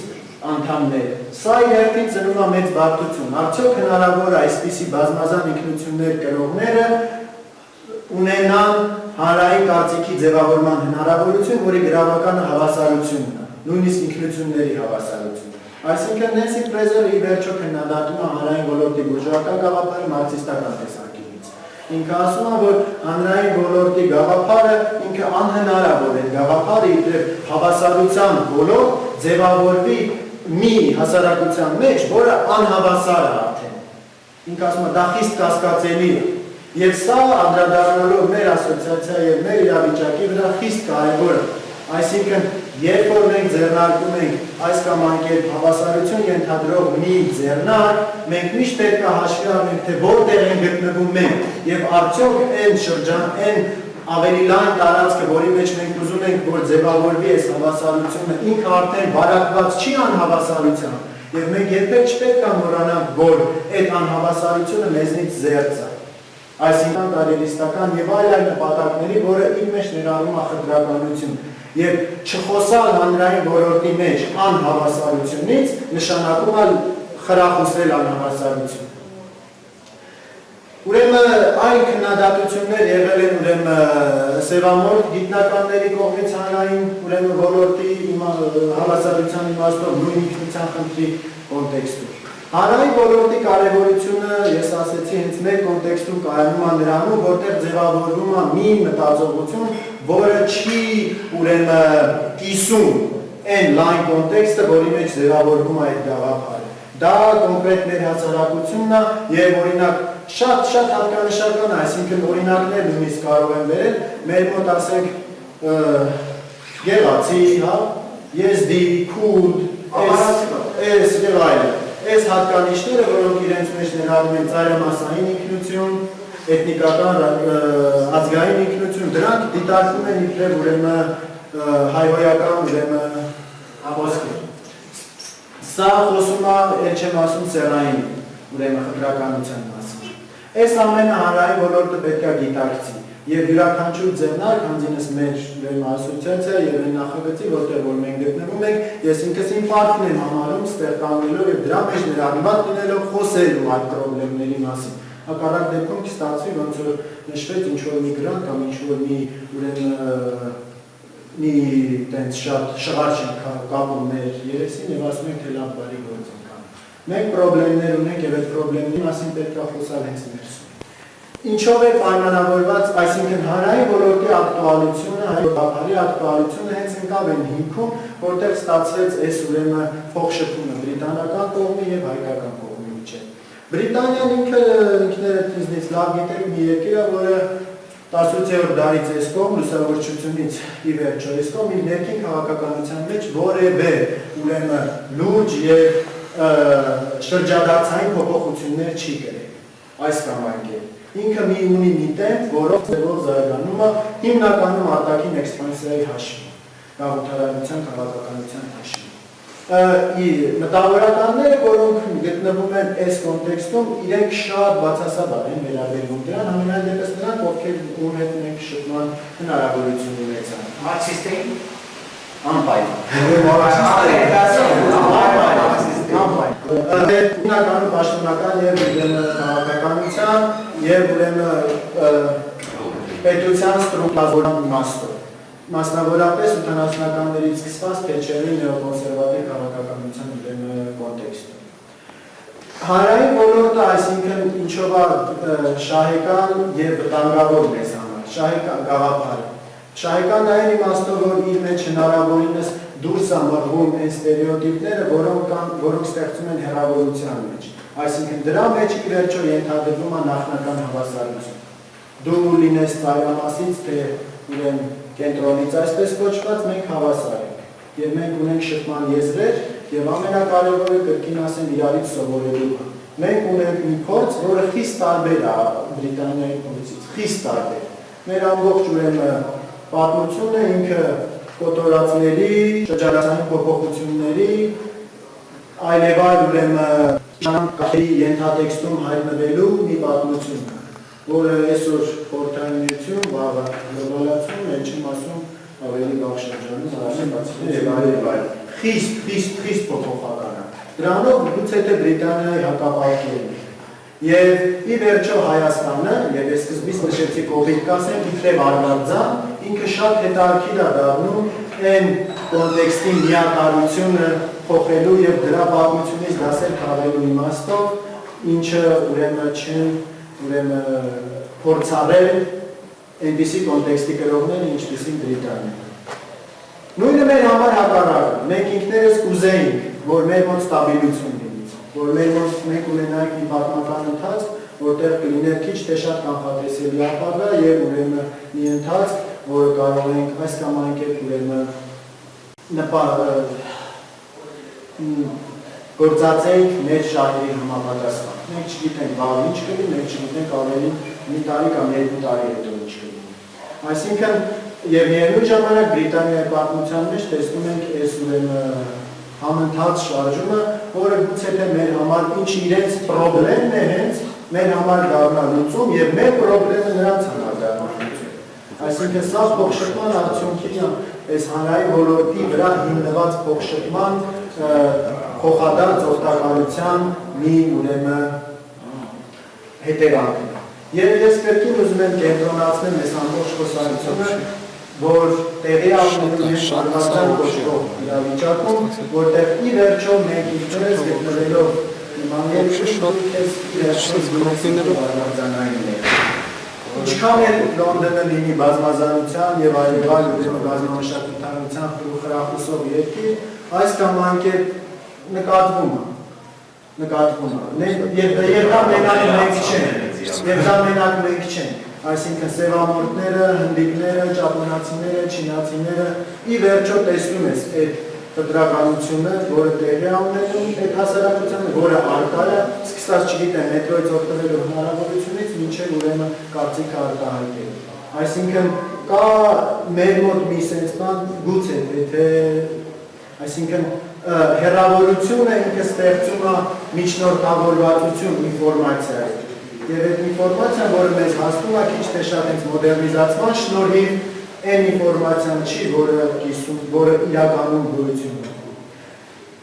անդամները։ Սա իհարկե ծնում է մեծ բարդություն։ Արդյոք հնարավոր է այսպիսի բազմազան ինքնություններ կրողները ունենան հանրային կարծիքի ձևավորման հնարավորություն, որի գրավականը հավասարությունն է, նույնիսկ ինքնությունների հավասարությունը։ Այսինքն Նենսի Ֆրեզերը ի վերջո քննադատում է հանրային ոլորտի բուրժուական գաղափարը մարքսիստական տեսանկյունից։ Ինքը ասում է, որ հանրային ոլորտի գաղափարը ինքը անհնար է, որ այդ գաղափարը իբրև հավասարության ոլորտ ձևավորվի մի հասարակության մեջ, որը անհավասար է արդեն։ Ինքը ասում է, դա խիստ կասկածելի է։ Եվ սա անդրադառնալով մեր ասոցիացիա եւ մեր իրավիճակի վրա խիստ կարևոր է։ Այսինքն, երբ որ մենք ձեռնարկում ենք այս կամ այն կերպ հավասարություն ենթադրող մի ձեռնարկ, մենք միշտ պետք է հաշվի առնենք, թե որտեղ են գտնվում մենք եւ արդյոք այն շրջան, այն ավելի լայն տարածքը, որի մեջ մենք ուզում ենք, որ ձևավորվի այս հավասարությունը, ինքը արդեն բարակված չի անհավասարության, եւ մենք երբեք չպետք է մոռանանք, որ այդ անհավասարությունը մեզնից զերծ է։ Այսինքն կարիերիստական եւ այլ նպատակների, որը իր մեջ ներառում է խտրականություն, եւ չխոսալ հանրային ոլորտի մեջ անհավասարությունից նշանակում է խրախուսել անհավասարություն։ Ուրեմն այն քննադատություններ եղել են ուրեմն սևամորթ գիտնականների կողմից հանրային ուրեմն ոլորտի հավասարության իմաստով նույն ինքնության խնդրի կոնտեքստում։ Հանրային ոլորտի կարևորությունը, ես ասեցի, հենց մեր կոնտեքստում կայանում է նրանում, որտեղ ձևավորվում է մի մտածողություն, որը չի ուրեմն կիսում այն լայն կոնտեքստը, որի մեջ ձևավորվում է այդ գաղափարը։ Դա կոնկրետ մեր հասարակությունն է եւ օրինակ շատ հատկանշական է, այսինքն օրինակներ նույնիսկ կարող են վերել, մեր մոտ ասենք գեղացի, հա, եզդի, քուրդ, այս եւ այլն։ Այս հատկանիշները, որոնք իրենց մեջ ներառում են ծայրամասային ինքնություն, էթնիկական ազգային ինքնություն, դրանք դիտարկվում են իբրև ուրեմն հայհոյական ուրեմն խոսքեր։ Սա խոսում է, էլ չեմ ասում, սեռային ուրեմն խտրականության մասին։ Այս ամենը հանրային ոլորտը պետք է գիտակցի եւ յուրաքանչյուր ձեռնարկ, հանձինս մեր ուրեմն ասոցիացիա եւ այն նախագծի, որտեղ որ մենք գտնվում ենք, ես ինքս իմ պարտքն եմ համարում ստեղ կանգնելով եւ դրա մեջ ներառված լինելով խոսելու այդ խնդիրների մասին։ Հակառակ դեպքում կստացվի, ոնց որ նշվեց ինչ-որ մի գրանտ կամ ինչ-որ մի ուրեմն մի տենց շատ շղարջ ենք կապում մեր երեսին եւ ասում ենք, թե լավ բարի գործ ենք անում։ Մենք խնդիրներ ունենք եւ այդ խնդիրների մասին պետք է խոսալ հենց ներսում։ Ինչով է պայմանավորված, այսինքն հանրային ոլորտի ակտուալությունը, հայ գաղափարի ակտուալությունը հենց եկավ այն հիմքում, որտեղ ստացվեց այս ուրեմն փոխշփումը բրիտանական կողմի եւ հայկական կողմի միջեւ։ Բրիտանիան ինքներդ ինձնից լավ գիտեք մի երկիր է, որը 18-րդ դարից այս կողմ լուսավորչությունից ի վերջո այս կողմ իր ներքին քաղաքականության մեջ որևէ ուրեմն լուրջ եւ շրջադարձային փոփոխություններ չի կրել։ Այս կամ այն կերպ։ Ինքը ունի մի տեմպ, որով ձևով զարգանում է հիմնականում արտաքին էքսպանսիայի հաշվին, գաղութարարության քաղաքականության հաշվին։ Մտավորականները, որոնք գտնվում են այս կոնտեքստում, իրենք շատ բացասաբար են վերաբերվում դրան, համենայն դեպս նրանք, ովքեր ում հետ մենք շփման հնարավորություն ունեցան։ Մարքսիստային Հիմնականում պաշտոնական եւ քաղաքականության եւ ուրեմն պետության ստրուկտուրան իմաստով։ Մասնավորապես 80-ականներից սկսված Թետչերի նեոկոնսերվատիվ քաղաքականության կոնտեքստում։ Հանրային ոլորտը, այսինքն ինչով է շահեկան եւ վտանգավոր մեզ համար, շահեկան գաղափարը։ Շահեկան այն իմաստով, որ իր մեջ հնարավորինս դուրս է մղվում այն ստերեոտիպները, որոնք ստեղծում են հեռավորության մեջ։ Այսինքն դրա մեջ ի վերջո ենթադրվում է նախնական հավասարություն։ Դու լինես ծայրամասից, թե ուրեմն կենտրոնից այսպես կոչված մենք հավասար ենք եւ մենք ունենք շփման եզրեր եւ ամենակարևորը կրկին ասեմ իրարից սովորելու։ Մենք ունենք մի փորձ, որը խիստ տարբեր է Բրիտանիայի փորձից, խիստ տարբեր։ Մեր ամբողջ ուրեմն պատմությունը ինքը կոտորածների, շրջադարձային փոփոխությունների, այլևայլ ուրեմն շանքերի ենթատեքստում հայտնվելու մի պատմություն է, որը այսօր խորհրդային միություն, վաղը գլոբալացում, են չեմ ասում ավելի վաղ շրջանում, այլ խիստ փոփոխական է։ Դրանով գուցե թե Բրիտանիայի հակապատկերն է։ Եվ ի վերջո Հայաստանը, եւ ես սկզբից նշեցի կոպիտ կասեմ, իբրև արվարձան, ինքը շատ հետաքրքիր է դառնում այն կոնտեքստի միատարրությունը փոխելու եւ դրա պատմությունից դասեր քաղելու իմաստով, ինչը ուրեմն չեն փորձարել այնպիսի կոնտեքստի կրողները, ինչպիսին Բրիտանիան։ Նույնը մեր համար հակառակը, մենք ինքներս կուզեինք, որ մեր մոտ ստաբիլություն լինի, որ մենք ունենանք մի պատմական ընթացք, որտեղ կլիներ քիչ թե շատ կանխատեսելի ապագա եւ ուրեմն մի ընթացք, որը կարող ենք այս կամ այն կերպ ուրեմն գործածենք մեր շահերի համապատասխան։ Մենք չգիտենք վաղ ինչ կլինի, մենք չգիտենք ավելի մի տարի կամ 2 տարի հետո ինչ կլինի։ Այսինքն եւ միևնույն ժամանակ Բրիտանիայի պատմության մեջ տեսնում ենք այս ուրեմն համընթաց շարժումը, որը գուցե թե մեր համար ինչ իրենց խնդիրն է հենց մեր համար դառնա լուծում եւ մեր խնդիրը նրանց համար դառնա լուծում։ Այսինքն սա փոխշփման արդյունքի այս հանրային ոլորտի վրա հիմնված փոխշփման փոխադարձ օգտակարության մի ուրեմն հետևանքն է։ Եվ ես կրկին ուզում եմ կենտրոնացնել այս ամբողջ խոսակցությունը, որ տեղի ունենում է արվարձան կոչվող իրավիճակում, որտեղ ի վերջո մենք ինքներս գտնվելով Ինչքան էլ Լոնդոնը լինի բազմազանության եւ այլևայլ բազմամշակութային խրախուսող երկիր, այս կամ այն կերպ նկատվում է։ Եվ դա մենակ մենք չենք, այսինքն սևամորտները, հնդիկները, ճապոնացիները, չինացիները ի վերջո տեսնում ես այդ տտրականությունը, որը տեղի ունենում այդ հասարակությանը, որը արկա է, սկսած չգիտեմ մետրոյից օգտվելու հնարավորությունից մինչև ուրեմն կարծիքը արտահայտել։ Այսինքն կա մեր մոտ մի սենց բան գուցե թե այսինքն հեռավորությունը ինքը ստեղծում է միջնորդավորվածություն ինֆորմացիայի։ Եվ այդ ինֆորմացիան, որը մեզ հասնում է քիչ թե շատ հենց մոդեռնիզացման շնորհիվ այն ինֆորմացիան չի, որը իրականում գոյություն ունի։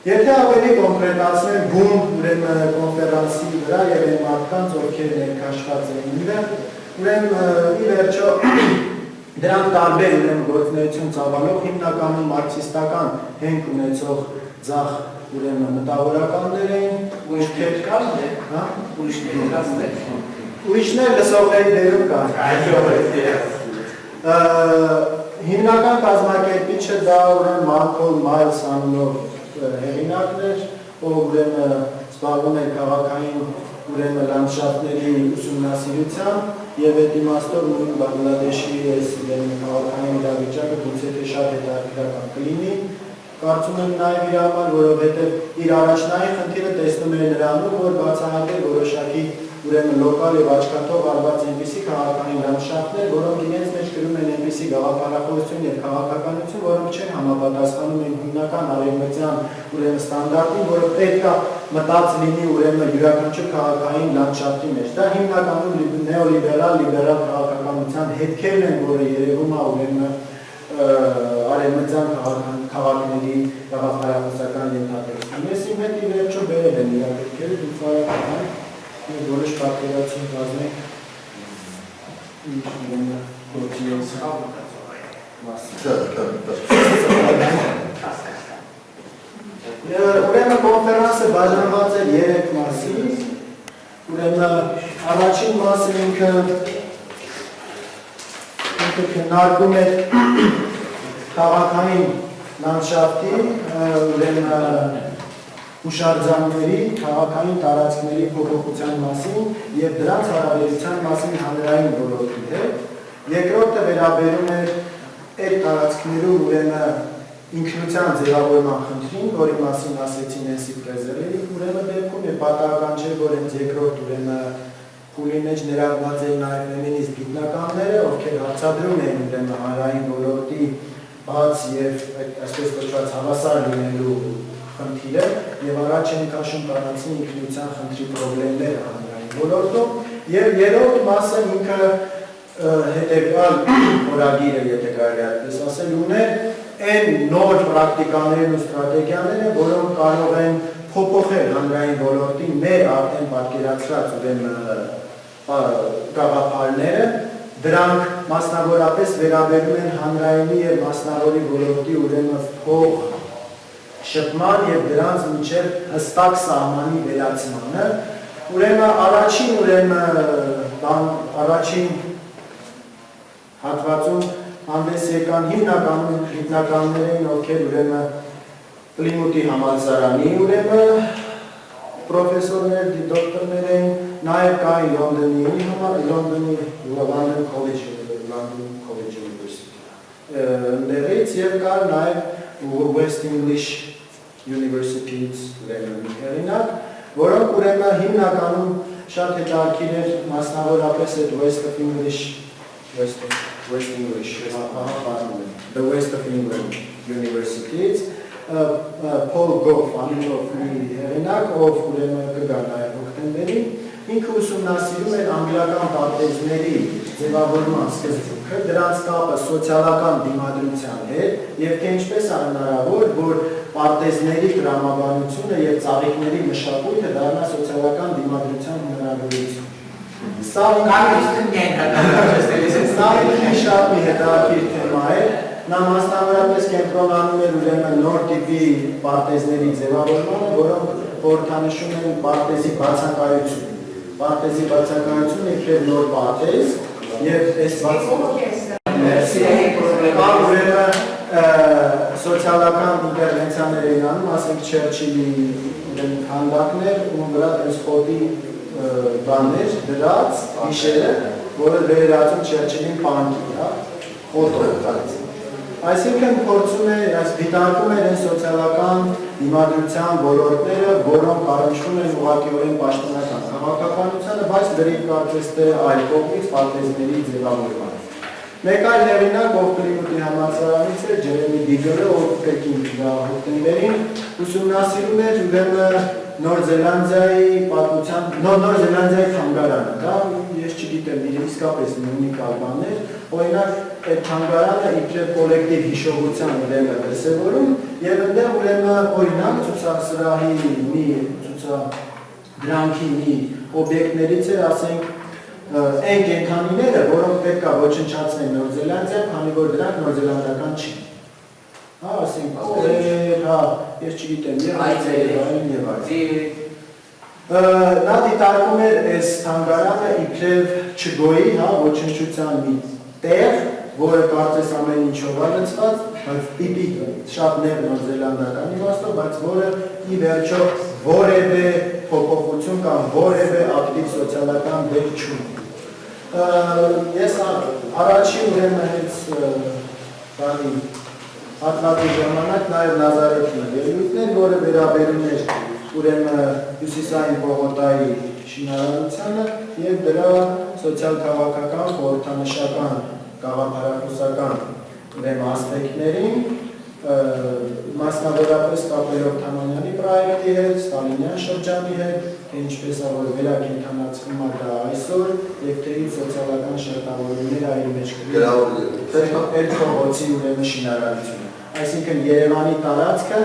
Եթե ավելի կոնկրետացնեմ բուն ուրեմն կոնֆերանսի վրա եւ այն մարդկանց, ովքեր ներկայացված էին իրեն, ուրեմն ի վերջո դրանք տարբեր ուրեմն գործունեություն ծավալող հիմնականում մարքսիստական հենք ունեցող ձախ ուրեմն մտավորականներ էին, ովքեր կան, հա, ուրիշներ լսողների դերում կան։ Հիմնական կազմակերպիչ Վերջինը դա ուրեմն Մալքոմ Մայլս անունով հեղինակն էր, ով ուրեմն զբաղվում էր քաղաքային ուրեմն լանդշաֆտների ուսումնասիրությամբ եւ այդ իմաստով նույն Բանգլադեշի այս քաղաքային իրավիճակը գուցե թե շատ հետաքրքրական կլինի։ Կարծում եմ նաև իր համար, որովհետև իր առաջնային խնդիրը տեսնում է նրանում, որ բացահայտել որոշակի ուրեմն լոկալ եւ աչքաթող արված այնպիսի քաղաքային լանդշաֆտներ, որոնք իրենց մեջ կրում են այնպիսի գաղափարախոսություն եւ քաղաքականություն, որոնք չեն համապատասխանում են հիմնական արևմտյան ուրեմն ստանդարտին, որը պետք է մտած լինի ուրեմն յուրաքանչյուր քաղաքային լանդշաֆտի մեջ։ Դա հիմնականում նեոլիբերալ, լիբերալ քաղաքականության հետքերն են, որը երևում է ուրեմն արևմտյան քաղաքների գաղափարախոսական ենթատեքստում։ Ես իմ հետ ի վերջո բերել եմ իր գրքերը, դուք կարող եք որոշ պատկերացում կազմեք ինչ ուրեմն գործի ուրեմն կոնֆերանսը բաժանված է 3 մասի, ուրեմն առաջին մասը ինքը քննարկում է քաղաքային լանդշաֆտի, ուրեմն հուշարձանների, քաղաքային տարածքների փոփոխության մասին եւ դրանց հարաբերության մասին հանրային ոլորտի հետ։ Երկրորդը վերաբերում է այդ տարածքներում ուրեմն ինքնության ձևավորման խնդրին, որի մասին ասեցի Նենսի Ֆրեզերի, ուրեմն դեպքում է պատահական չէ, որ այդ երկրորդ ուրեմն փուլի մեջ ներառված են նաև ֆեմինիստ գիտնականները, ովքեր հացադրում են ուրեմն հանրային ոլորտի բաց եւ այսպես կոչված հավասար լինելու խնդիրը եւ առաջ են քաշում կանանցի ինքնության խնդրի խնդիրները հանրային ոլորտում եւ երրորդ մասը ինքը հետեւյալ օրագիրը, եթե կարելի է այդպես ասել, ուներ այն նոր պրակտիկաներն ու ստրատեգիաները, որոնք կարող են փոփոխել հանրային ոլորտի մեր արդեն պատկերացրած ուրեմն գաղափարները, դրանք մասնավորապես վերաբերում են հանրայինի եւ մասնավորի ոլորտի ուրեմն փող շփման եւ դրանց միջև հստակ սահմանի վերացմանը, ուրեմն առաջին հատվածում հանդես եկան հիմնականում գիտնականներին, ովքեր ուրեմն Պլիմութի համալսարանի ուրեմն պրոֆեսորներ, դոկտորներ էին, նաև կային Լոնդոնի London College University-ից եւ կար նաև West English University-ից հեղինակ, որոնք ուրեմն հիմնականում շատ հետաքրքիր էր մասնավորապես այդ West of English, the West of England University-ից Paul Goff անունով մի հեղինակ, ով ուրեմն կգա նաև հոկտեմբերին, ինքը ուսումնասիրում էր անգլիական պատերազմների ձևավորման սկզբունքը, դրանց կապը սոցիալական դիմադրության հետ եւ թե ինչպես է հնարավոր, որ պատերազմների տրամաբանությունը եւ ծաղիկների մշակույթը դառնա սոցիալական դիմադրության հնարավորություն։ Սա շատ մի հետաքրքիր թեմա է։ Նա մասնավորապես կենտրոնանում էր ուրեմն նոր տիպի պարտեզների ձևավորմանը, որոնք խորհրդանշում են պարտեզի բացակայությունը։ Պարտեզի բացակայությունը իբրև նոր պարտեզ եւ այս ուրեմն սոցիալական ինտերվենցիաներ էին անում, ասենք Չերչիլի քանդակներ, ում վրա այս խոտի բաներ դրած հիշերը, որը վերածում Չերչիլին պանքի, հա, խոտով։ Այսինքն փորձում է, դիտարկում է այն սոցիալական դիմադրության ոլորտները, որոնք առնչվում են ուղղակիորեն պաշտոնական քաղաքականությանը, բայց դրի կարծես թե այլ կողմից պատերազմների ձևավորմանը։ Մեկ այլ հեղինակ, ով Պլիմութի համալսարանից է, Ջերեմի Դիգերը, ով կրկին հոկտեմբերին ուսումնասիրում էր ուրեմն Նոր Զելանդիայի պատմության, Նոր Զելանդիայի թանգարանը, դա ես չգիտեմ, իսկապես ունիկալ բան էր, օրինակ այդ թանգարանը իբրև կոլեկտիվ հիշողության ուրեմն դրսևորում եւ այնտեղ ուրեմն օրինակ ցուցասրահի մի ցուցադրանքի մի օբյեկտներից էր, ասենք այն կենդանիները, որոնք պետք է ոչնչացնեն Նոր Զելանդիայում, քանի որ դրանք նորզելանդական չեն։ Հա, ասենք, հա, ես չգիտեմ, եւ այլ։ Նա դիտարկում էր այս թանգարանը իբրև չգոյի, հա, ոչնչության մի տեղ, որը կարծես ամեն ինչով լցված, բայց տիպիկ շատ նոր զելանդական իմաստով, բայց որը ի վերջո որևէ փոփոխություն կամ որևէ ակտիվ սոցիալական դեր չունի։ Ես առաջին ուրեմն հենց բանի հատվածի ժամանակ նաև Նազարեթի ելույթներ, որը վերաբերում էր ուրեմն հյուսիսային պողոտայի շինարարությանը եւ դրա սոցիալ-քաղաքական, խորհրդանշական, գաղափարախոսական ուրեմն ասպեկտներին, մասնավորապես կապելով Թամանյանի պրոյեկտի հետ, Ստալինյան շրջանի հետ, թե ինչպես է որ վերակենդանացվում է դա այսօր եւ թե ինչ սոցիալական շերտավորումներ այլ մեջ կգրավի այդ փողոցի ուրեմն շինարարությունը։ Այսինքն Երևանի տարածքը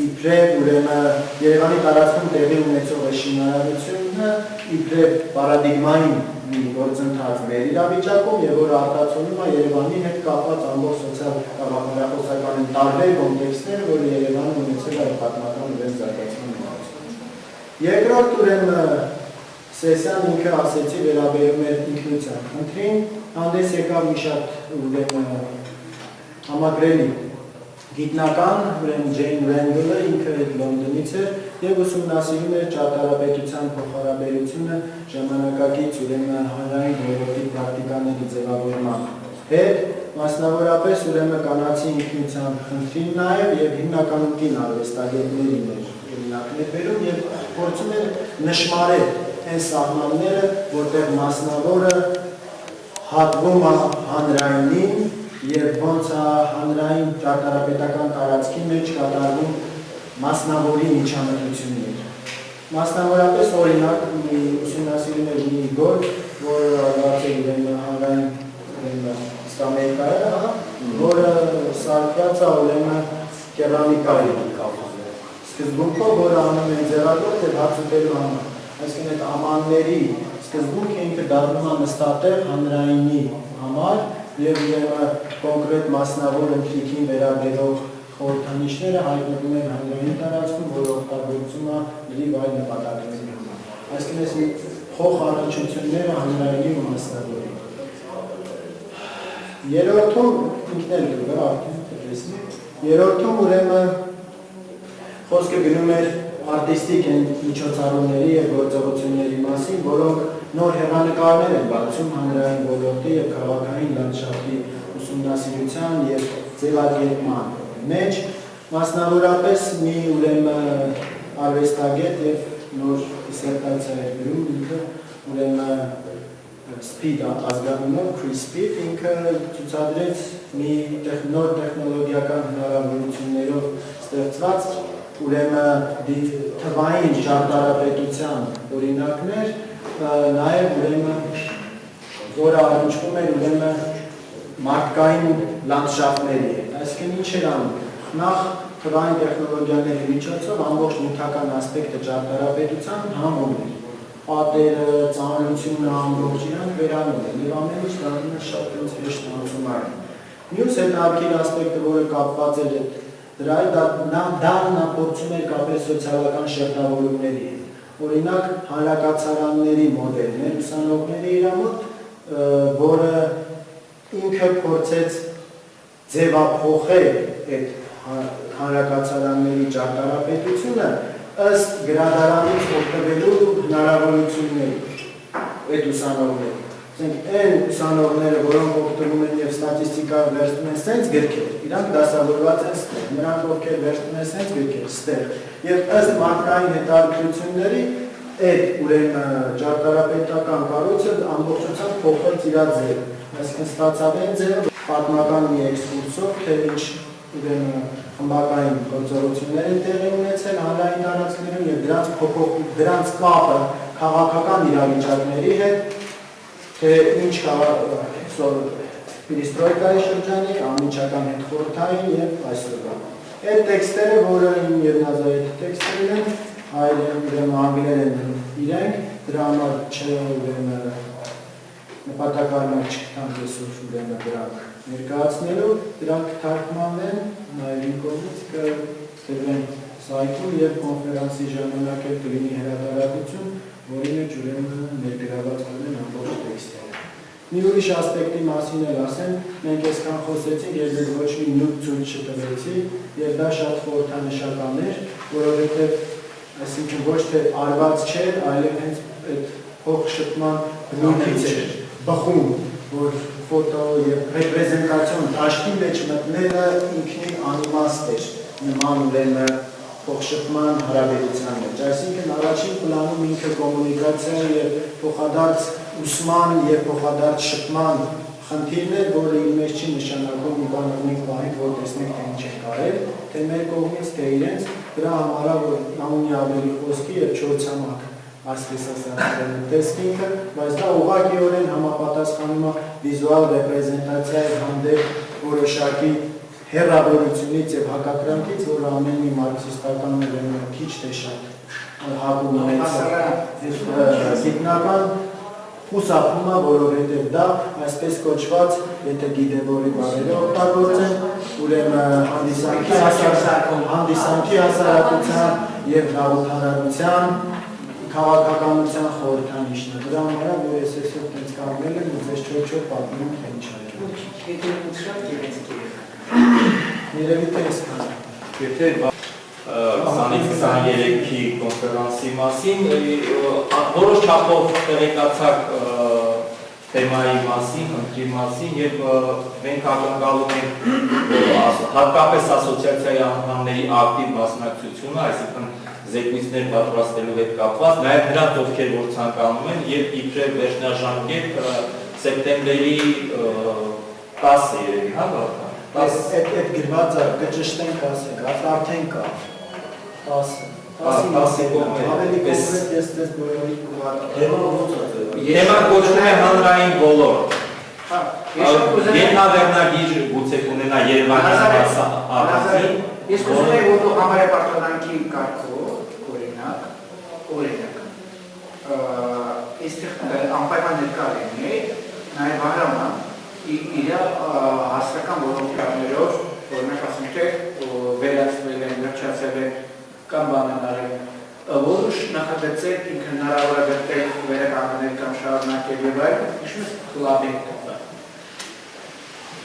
իբրև ուրեմն Երևանի տարածքում տեղի ունեցող է շինարարությունը իբրև պարադիգմային մի գործընթաց մեր իրավիճակում եւ որ արտացոլում է Երևանի հետ կապված ամբողջ սոցիալ-գաղափարախոսական տարբեր կոնտեքստները, որ Երևանը ունեցել է պատմական իրենց զարգացման ընթացքում։ Երկրորդ ուրեմն սեսիան ինքը ասեցի վերաբերում էր ինքնության խնդրին, հանդես եկավ մի շատ ուրեմն համակրելի գիտնական, ուրեմն Ջեյն Ռենդլը ինքը այդ Լոնդոնից էր եւ ուսումնասիրում էր ճարտարապետության փոխհարաբերությունը ժամանակակից ուրեմն հանրային ոլորտի պրակտիկաների ձևավորման հետ, մասնավորապես ուրեմն կանացի ինքնության խնդրին նաեւ եւ հիմնականում կին արվեստագետներին էր օրինակներ բերում եւ փորձում էր նշмарել այն սահմանները, որտեղ մասնավորը հատվում է հանրայինին եւ ոնց է հանրային ճարտարապետական տարածքի մեջ կատարվում մասնավորի միջամտություններ։ Մասնավորապես օրինակ մի ուսումնասիրում էր մի գործ, որը արված է ուրեմն հանրային Ամերիկայում, որը սարքված է ուրեմն կերամիկայի սկզբունքով, որը անում են ձեռագործ եւ հացուտելու համար։ Այսինքն այդ ամանների սկզբունքը ինքը դառնում է նստատեղ հանրայինի համար եւ ուրեմն կոնկրետ մասնավոր ընթրիքին վերաբերող խորհրդանիշները հայտնվում են հանրային տարածքում, որը օգտագործում է լիվ այլ նպատակների համար։ Այսինքն այս փոխառաջությունները հանրայինի ու մասնավորի։ Երրորդում ինքն էլ դուք արդյունքն երրորդում ուրեմն խոսքը գնում էր արտիստիկ միջոցառումների եւ գործողությունների մասին, որոնք նոր հեռանկարներ են բացում հանրային ոլորտի եւ քաղաքային լանդշաֆտի ուսումնասիրության եւ ձևակերպման մեջ, մասնավորապես մի ուրեմն արվեստագետ եւ նոր դիսերտացիա էր գրում, ինքը ուրեմն Speed ազգանունով Chris Speed ինքը ցուցադրեց մի նոր տեխնոլոգիական հնարավորություններով ստեղծված ուրեմն թվային ճարտարապետության օրինակներ, նաև ուրեմն որը առնչվում էր ուրեմն մարդկային լանդշաֆտների հետ։ Այսինքն ինչ էր անում։ Նախ թվային տեխնոլոգիաների միջոցով ամբողջ նյութական ասպեկտը ճարտարապետության համում էր։ Պատերը, ծանրությունը, ամբողջ իրանք վերանում են եւ ամեն ինչ դառնում է շատ հեշտ անցումային։ Մյուս հետաքրքիր ասպեկտը, որը կապված էր դրա հետ, դա փորձում էր կապել սոցիալական շերտավորումների հետ։ Օրինակ, հանրակացարանների մոդելներ ուսանողների իր մոտ, որը ինքը փորձեց ձևափոխել այդ հանրակացարանների ճարտարապետությունը ըստ գրադարանից օգտվելու հնարավորությունների այդ ուսանողների։ Ասենք այն ուսանողները, որոնք օգտվում են եւ ստատիստիկա վերցնում են սենց գրքեր, իրանք դասավորված են ստեղ, նրանք ովքեր վերցնում են սենց գրքեր ստեղ։ Եվ ըստ մարդկային հետաքրքրությունների այդ ուրեմն ճարտարապետական կառույցը ամբողջությամբ փոխեց իր ձևը։ Այսինքն ստացավ այն ձևը պատմական մի էքսկուրսով, թե ինչ ուրեմն խմբակային գործողություններ են տեղի ունեցել հանրային տարածքներում եւ դրանց կապը քաղաքական իրավիճակների հետ, թե ինչ Պերեստրոյկայի շրջանի, անմիջական հետխորհրդային եւ այսօրվա։ Այդ տեքստերը, որը իմ եւ Նազարեթի տեքստերն են, ուրեմն անգլերեն են իրենք, դրա համար ուրեմն նպատակարար չկտան ռեսուրս ուրեմն դրանք ներկայացնելու, դրանք թարգմանվեն նաև իմ կողմից կստեղծվեն սայթում եւ կոնֆերանսի ժամանակ էլ կլինի հրատարակություն, որի մեջ ուրեմն ներգրաված կլինեն ամբողջ տեքստերը։ Մի ուրիշ ասպեկտի մասին էլ ասեմ, մենք այսքան խոսեցինք, ես ձեզ ոչ մի նյութ ցույց չտվեցի, եւ դա շատ խորհրդանշական էր, որովհետեւ այսինքն ոչ թե արված չէր, այլև հենց այդ փոխշփման բնույթից էր բխում, որ ֆոտո եւ ռեպրեզենտացիոն դաշտի մեջ մտնելը ինքնին անիմաստ էր, նման ուրեմն փոխշփման հարաբերության մեջ։ Այսինքն առաջին պլանում ինքը կոմունիկացիա եւ փոխադարձ ուսման եւ փոխադարձ շփման խնդիրն է, որը իր մեջ չի նշանակում մի բան ունենք բանից, որ տեսնենք թե ինչ է կարել, թե մեր կողմից, թե իրենց, դրա համար որ նա ունի ավելի խոսքի եւ 4 ցամաք, այսպես ասած, տեսքինգը, բայց դա ուղղակիորեն համապատասխանում է վիզուալ ռեպրեզենտացիայի հանդեպ որոշակի հեռավորությունից եւ հակակրանքից, որը ամեն մի մարքսիստական ուրեմն քիչ թե շատ հակում ունեցած գիտնական խուսափումը, որովհետեւ դա այսպես կոչված, եթե գիտեվորի բառերը օգտագործեն, ուրեմն հանդիսանքի հասարակության եւ գաղութարարության քաղաքականության խորհրդանիշն է։ Դրա համար է, որ ես այսօր տենց կանգնել եմ ու ձեզ չոր պատմում թե ինչ է։ Երևի թե այսքան։ Եթե 20-23-ի կոնֆերանսի մասին որոշ չափով տեղեկացակ թեմայի մասին, խնդրի մասին եւ մենք ակնկալում ենք հատկապես ասոցիացիայի անդամների ակտիվ մասնակցությունը, այսինքն զեկույցներ պատրաստելու հետ կապված, նաեւ նրանց ովքեր որ ցանկանում են եւ իբրև վերջնաժամկետ սեպտեմբերի 10-ը երևի, հա, այդ գրվածը կճշտենք ասենք, արդեն կա 10-ի կողմեր, ավելի կոնկրետ ես դες բոլորի Թեման կոչվում է հանրային ոլորտ, ենթավերնագիր գուցե կունենա Երևանի առանցին, ես կուզում եմ, որ դու համարեպարտանանքի կարգով, օրինակ, այստեղ անպայման ներկայացնում է, նաև Վահրամը իր հասարակական ոլորտներով, օրինակ ասենք թե վերացվել են, վերջացել են կամ բանան արել, որոշ նախագծեր ինքը հնարավոր է գտնել վերականգնել կամ շարունակել եւ այլն, ինչպես լաբին կապը։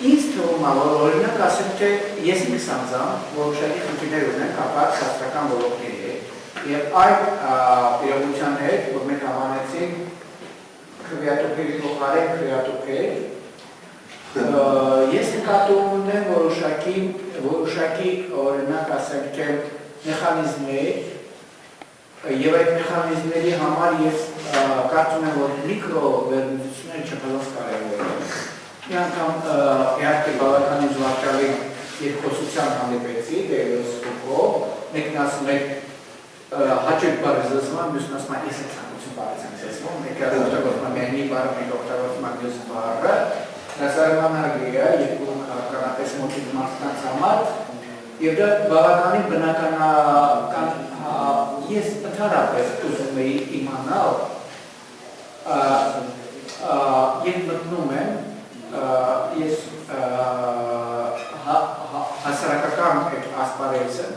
Ինձ թվում է, որ օրինակ ասեմ թե ես ինքս անձամբ որոշակի խնդիրներ ունեմ կապված հասարակական ոլորտների հետ եւ այդ իրողության հետ, որ մենք հավանեցինք քվեատուփերի փոխարեն քվեատուփեր, ես նկատում ունեմ որոշակի օրինակ ասենք թե մեխանիզմներ եւ այդ մեխանիզմների համար ես կարծում եմ, որ միկրո վերլուծությունները չփոխած կարևոր են։ Մի անգամ իհարկե բավականին զվարճալի երկխոսության հանդիպեցի դերոսկոպով, մեկն ասում է հաճույք բառը զսման, մյուսն ասում է ես ցանկություն բառը զսման, մեկը օգտագործում է մենի բառը, մեկը օգտագործում է մյուս բառը, հրասարմանալի է երկու քաղաքականապես մոտիկ մարդկանց համար, եւ դա բավականին բնական ես ընդհանրապես ուզում էի իմանալ երբ մտնում եմ ես հասարակական այդ ասպարեզը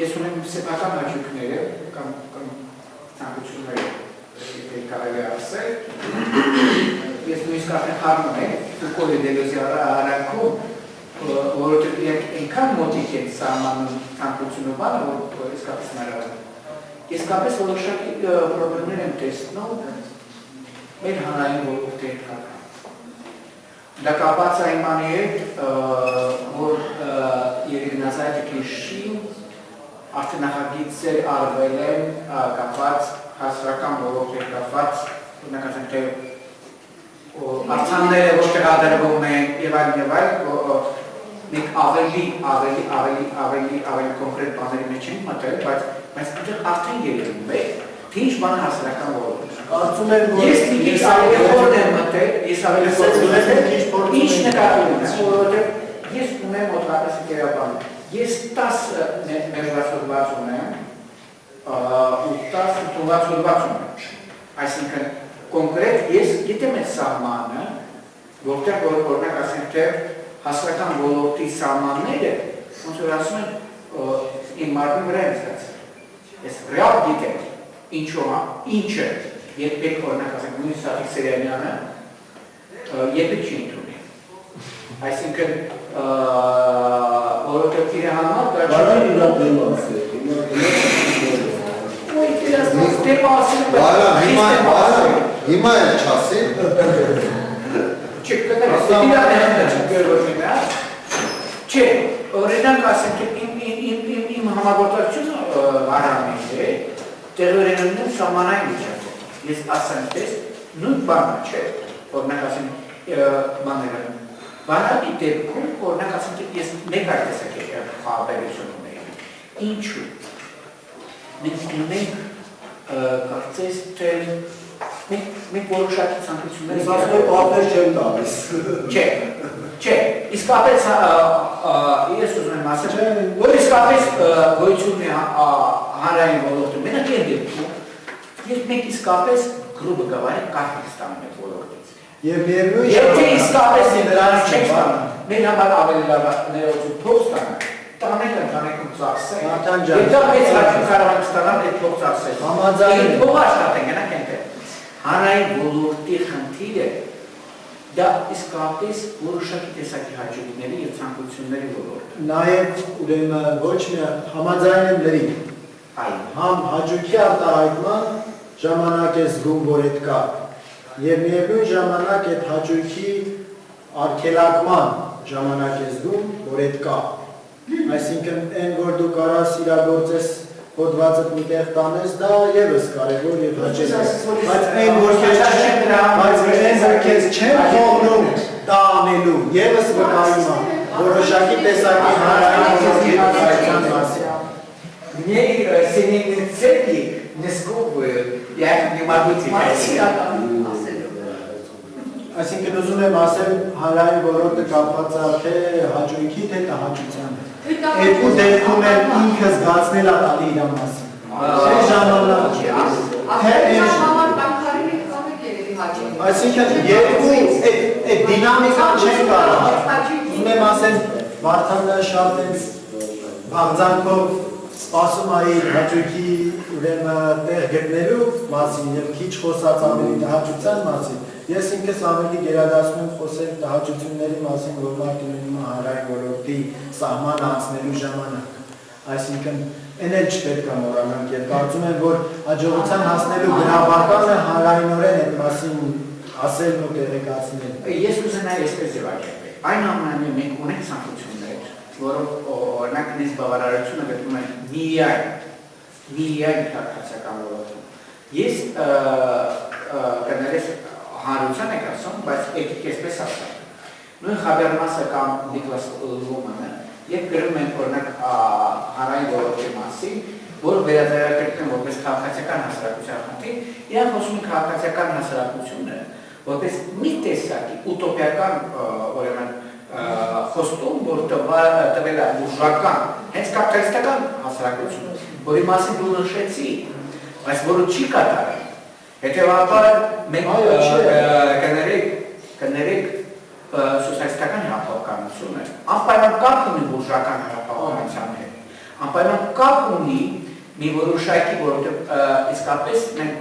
ես ունեմ սեփական հաճույքները կամ ցանկությունները եթե կարելի է ասել ես նույնիսկ արդեն խառնում եմ Ֆուկոյի Դելոզիի արանքում որովհետև այնքան մոտիկ են սահմանում ցանկությունը բանը, որ իսկապես հնարավոր է։ Իսկապես որոշակի պրոբլեմներ եմ տեսնում մեր հանրային ոլորտի հետ։ Դա կապված է իմանի հետ, որ երգնազայտի շին արդեն նախագիծեր արվել են կապված հասարակական ոլորտի հետ կապված, օրինակ ասենք թե արձանները ոչ տեղադրվում են եւ այլն մենք ավելի կոնկրետ բաների մեջ ենք մտել, բայց այդտեղ արդեն երևում է, թե ինչ բան հասարակական ոլորտ։ Կարծում եմ, որ ես մի քիչ ավելի խորն եմ մտել, ես ավելի խորն եմ, ինչ նկատի ունեմ, որովհետև ես ունեմ մոտավորապես կերապան։ Ես 10 մեժվացված ունեմ, ու 10 ընդունված ունեմ։ Այսինքն կոնկրետ ես գիտեմ այդ սահմանը, որտեղ օրինակ ասենք թե հասարակական ոլորտի սահմանները ոնց որ ասում են իմ մարմնի վրա եմ ստացել։ Ես ռեալ գիտեմ ինչը երբ պետք օրինակ ասենք նույն Սաթիկ Սերյանյանը երբեք չի ընդունել։ Այսինքն որովհետև իր համար Բարան իրա դեմ ասել։ Հիմա էլ չասի։ Չէ, օրինակ ասենք իմ համագործակցությունը Արամից է, տեղերենումն սամանային միջակայք։ Ես ասենք ես նույն բանը չէ, օրինակ ասենք բաները։ Բանալի դեպքում օրինակ ասենք ես մեկ այլ տեսակ խաղաբերություն ունեի։ Ինչու՞։ Մենք ունենք կարծես թե մենք որոշակի ցանկություններ Ես ասում եմ ապեր չեմ տալիս։ Չէ, իսկապես ես ուզում եմ ասել, որ իսկապես գոյություն է հանրային ոլորտում, մենակ այն դեպքում, երբ մենք իսկապես գրուպը գավարենք կարդիք ստանում ենք ոլորտից։ Եվ միևնույն Եթե իսկապես նրանց չենք ստանում, մեր համար ավելի լավ ներողություն փող ստանանք, տանենք ընտանեկում ծախսենք, եւ դա մեծ հաճույք կարող ենք ստանալ այդ փող ծախսել։ Համաձայն փող աշխատենք, գնանք այնտեղ։ Հանրային ոլորտի խնդիրը դա իսկապես որոշակի տեսակի հաճույքների եւ ցանկությունների ոլորտ։ Նաև ուրեմն ոչ միայն համաձայն եմ լրի։ Համ հաճույքի արտահայտման ժամանակ է զգում, որ այդ կա։ Եվ միևնույն ժամանակ այդ հաճույքի արգելակման ժամանակ է զգում, որ այդ կա։ Այսինքն այն որ դու կարաս իրագործես հոդվածդ միտեղ տանես, դա ևս կարևոր եւ հաճելի է։ Բայց այն որ քեզ չեն թողնում դա անելու, ևս վկայում է որոշակի տեսակի հանրային ոլորտի մասին։ Мне семейные цепи не сковывают, я их не могу терять. Այսինքն ուզում եմ ասել հանրային ոլորտը կապված է թե հաճույքի, թե տհաճության հետ։ Երկու դեպքում էլ ինքը զգացնել է տալի իր մասին։ Թե ժամանակ, այսինքն երկու այդ դինամիկան չեն կարող։ Ուզում եմ ասել Վարդանը շատ էս բաղձանքով սպասում է իր հաճույքի ուրեմն տեղ գտնելու մասին եւ քիչ խոսած ավելի տհաճության մասին։ Ես ինքս ավելի գերադասում եմ խոսել տհաճությունների մասին, որ մարդը ունենում է հանրային ոլորտի սահման անցնելու ժամանակ։ Այսինքն այն էլ չպետք է մոռանանք եւ կարծում եմ, որ հաջողության հասնելու գրավականը հանրայնորեն այդ մասին ասելն ու տեղեկացնելն է։ Ես կուզենայի այսպես ձևակերպել։ Այն ամենը մենք ունենք ցանկություններ, որոնք օրինակ ինձ բավարարությունը գտնում են միայն քաղաքացիական ոլորտում։ Ես կներես հանրության եք ասում, բայց եկեք այսպես ասեմ։ Նույն Խաբերմասը կամ Նիկլաս Լումանը, երբ գրում են օրինակ հանրային ոլորտի մասին, որ վերադարձակրկն որպես քաղաքացիական հասարակության խնդիր, իրանք խոսում են քաղաքացիական հասարակությունը, որպես մի տեսակի ուտոպիական ուրեմն խոստում, որ տվել է բուրժուական, հենց կապիտալիստական հասարակություն, որի մասին դու նշեցի, բայց որը չի կատարել։ Հետևաբար մենք կներեք սոցիալիստական հեղափոխականությունը անպայման կապ ունի բուրժուական հեղափոխականության հետ, անպայման կապ ունի մի որոշակի, որովհետև իսկապես մենք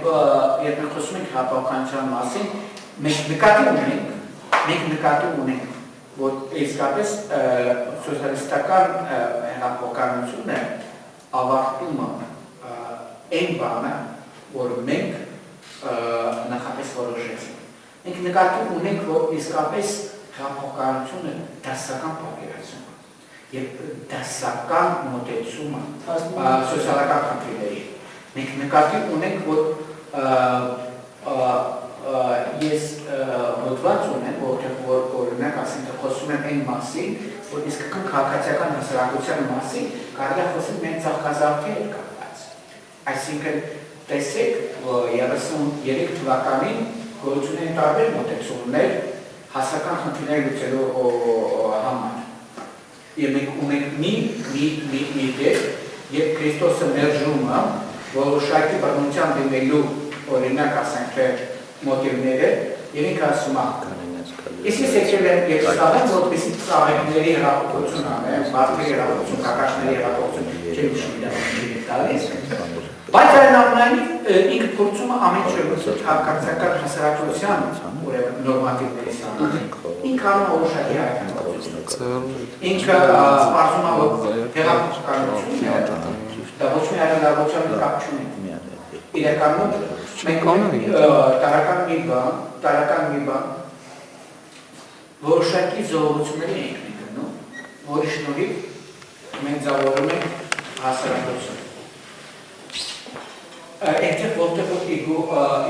երբ մենք խոսում ենք հեղափոխականության մասին, մենք նկատի ունենք, որ իսկապես սոցիալիստական հեղափոխականությունը ավարտում է այն բանը, որ մենք նախապես որոշեցինք։ Մենք նկատի ունենք, որ իսկապես հեղափոխականությունը դասական պատկերացում է եւ դասական մոտեցում է սոցիալական խնդիրների։ Մենք նկատի ունենք, որ ես հոդված ունեմ, որտեղ օրինակ ասենք խոսում եմ այն մասին, որ իսկական քաղաքացիական հասարակության մասին կարելի է խոսել միայն ծաղկազարդի հետ կապված։ Այսինքն տեսեք 33 թվականին գոյություն են տարբեր մոտեցումներ հասարակական խնդիրներ լուծելու համար։ Եվ մենք ունենք մի դեպք, երբ Քրիստոսը մերժումը որոշակի բռնության դիմելու օրինակ ասենք թե մոտիվները, եւ ինքը ասում է. Ես եկել եմ եւ ստանում, որպեսզի ծաղիկների հրապարակություն անեմ, մարդերի հրապարակություն, կակաշների հրապարակություն, չեմ շնորհիվ տալիս, Բայց այնուամենայնիվ ինքը փորձում է ամեն ինչ հակառակական հասարակության ուրեմն նորմատիվներից անել։ Ինքը անում է որոշակի հայտնություն։ Ինքը պարզում է տեղափոխականություն է, դա ոչ մի հայտնաբերության կապ չունի։ Իրականում մենք տարական մի բան որոշակի զողողությունների ենք գտնում, որի շնորհիվ մենք ձևավորում ենք հասարակություն։ Այնտեղ որտեղ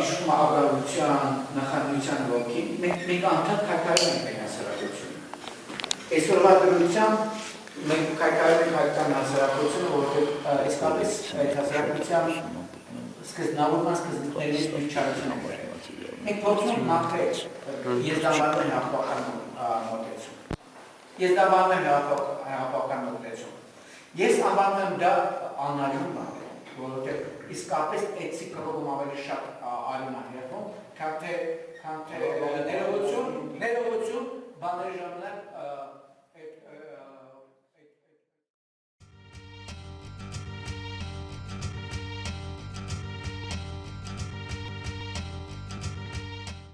իշխում է ագրարության, նախագծության ոգին, մենք անդադար քայքայում ենք մեր հասարակությունը։ Այսօրվա դրությամբ մենք քայքայում ենք հայկական հասարակությունը, որտեղ իսկապես այդ հասարակության սկզբնավորման սկզբունքներից միջարություն ենք բերել։ Մենք փորձում ենք մաքրել եզդավարման հեղափոխական մոտեցում։ Եզդավարման հեղափոխական մոտեցում։ Ես անվանում եմ դա անարյուն բան, որովհետև իսկապես այդ ցիկլում ավելի շատ արյուն է երևում, քան թե ներողություն բաների ժամանակ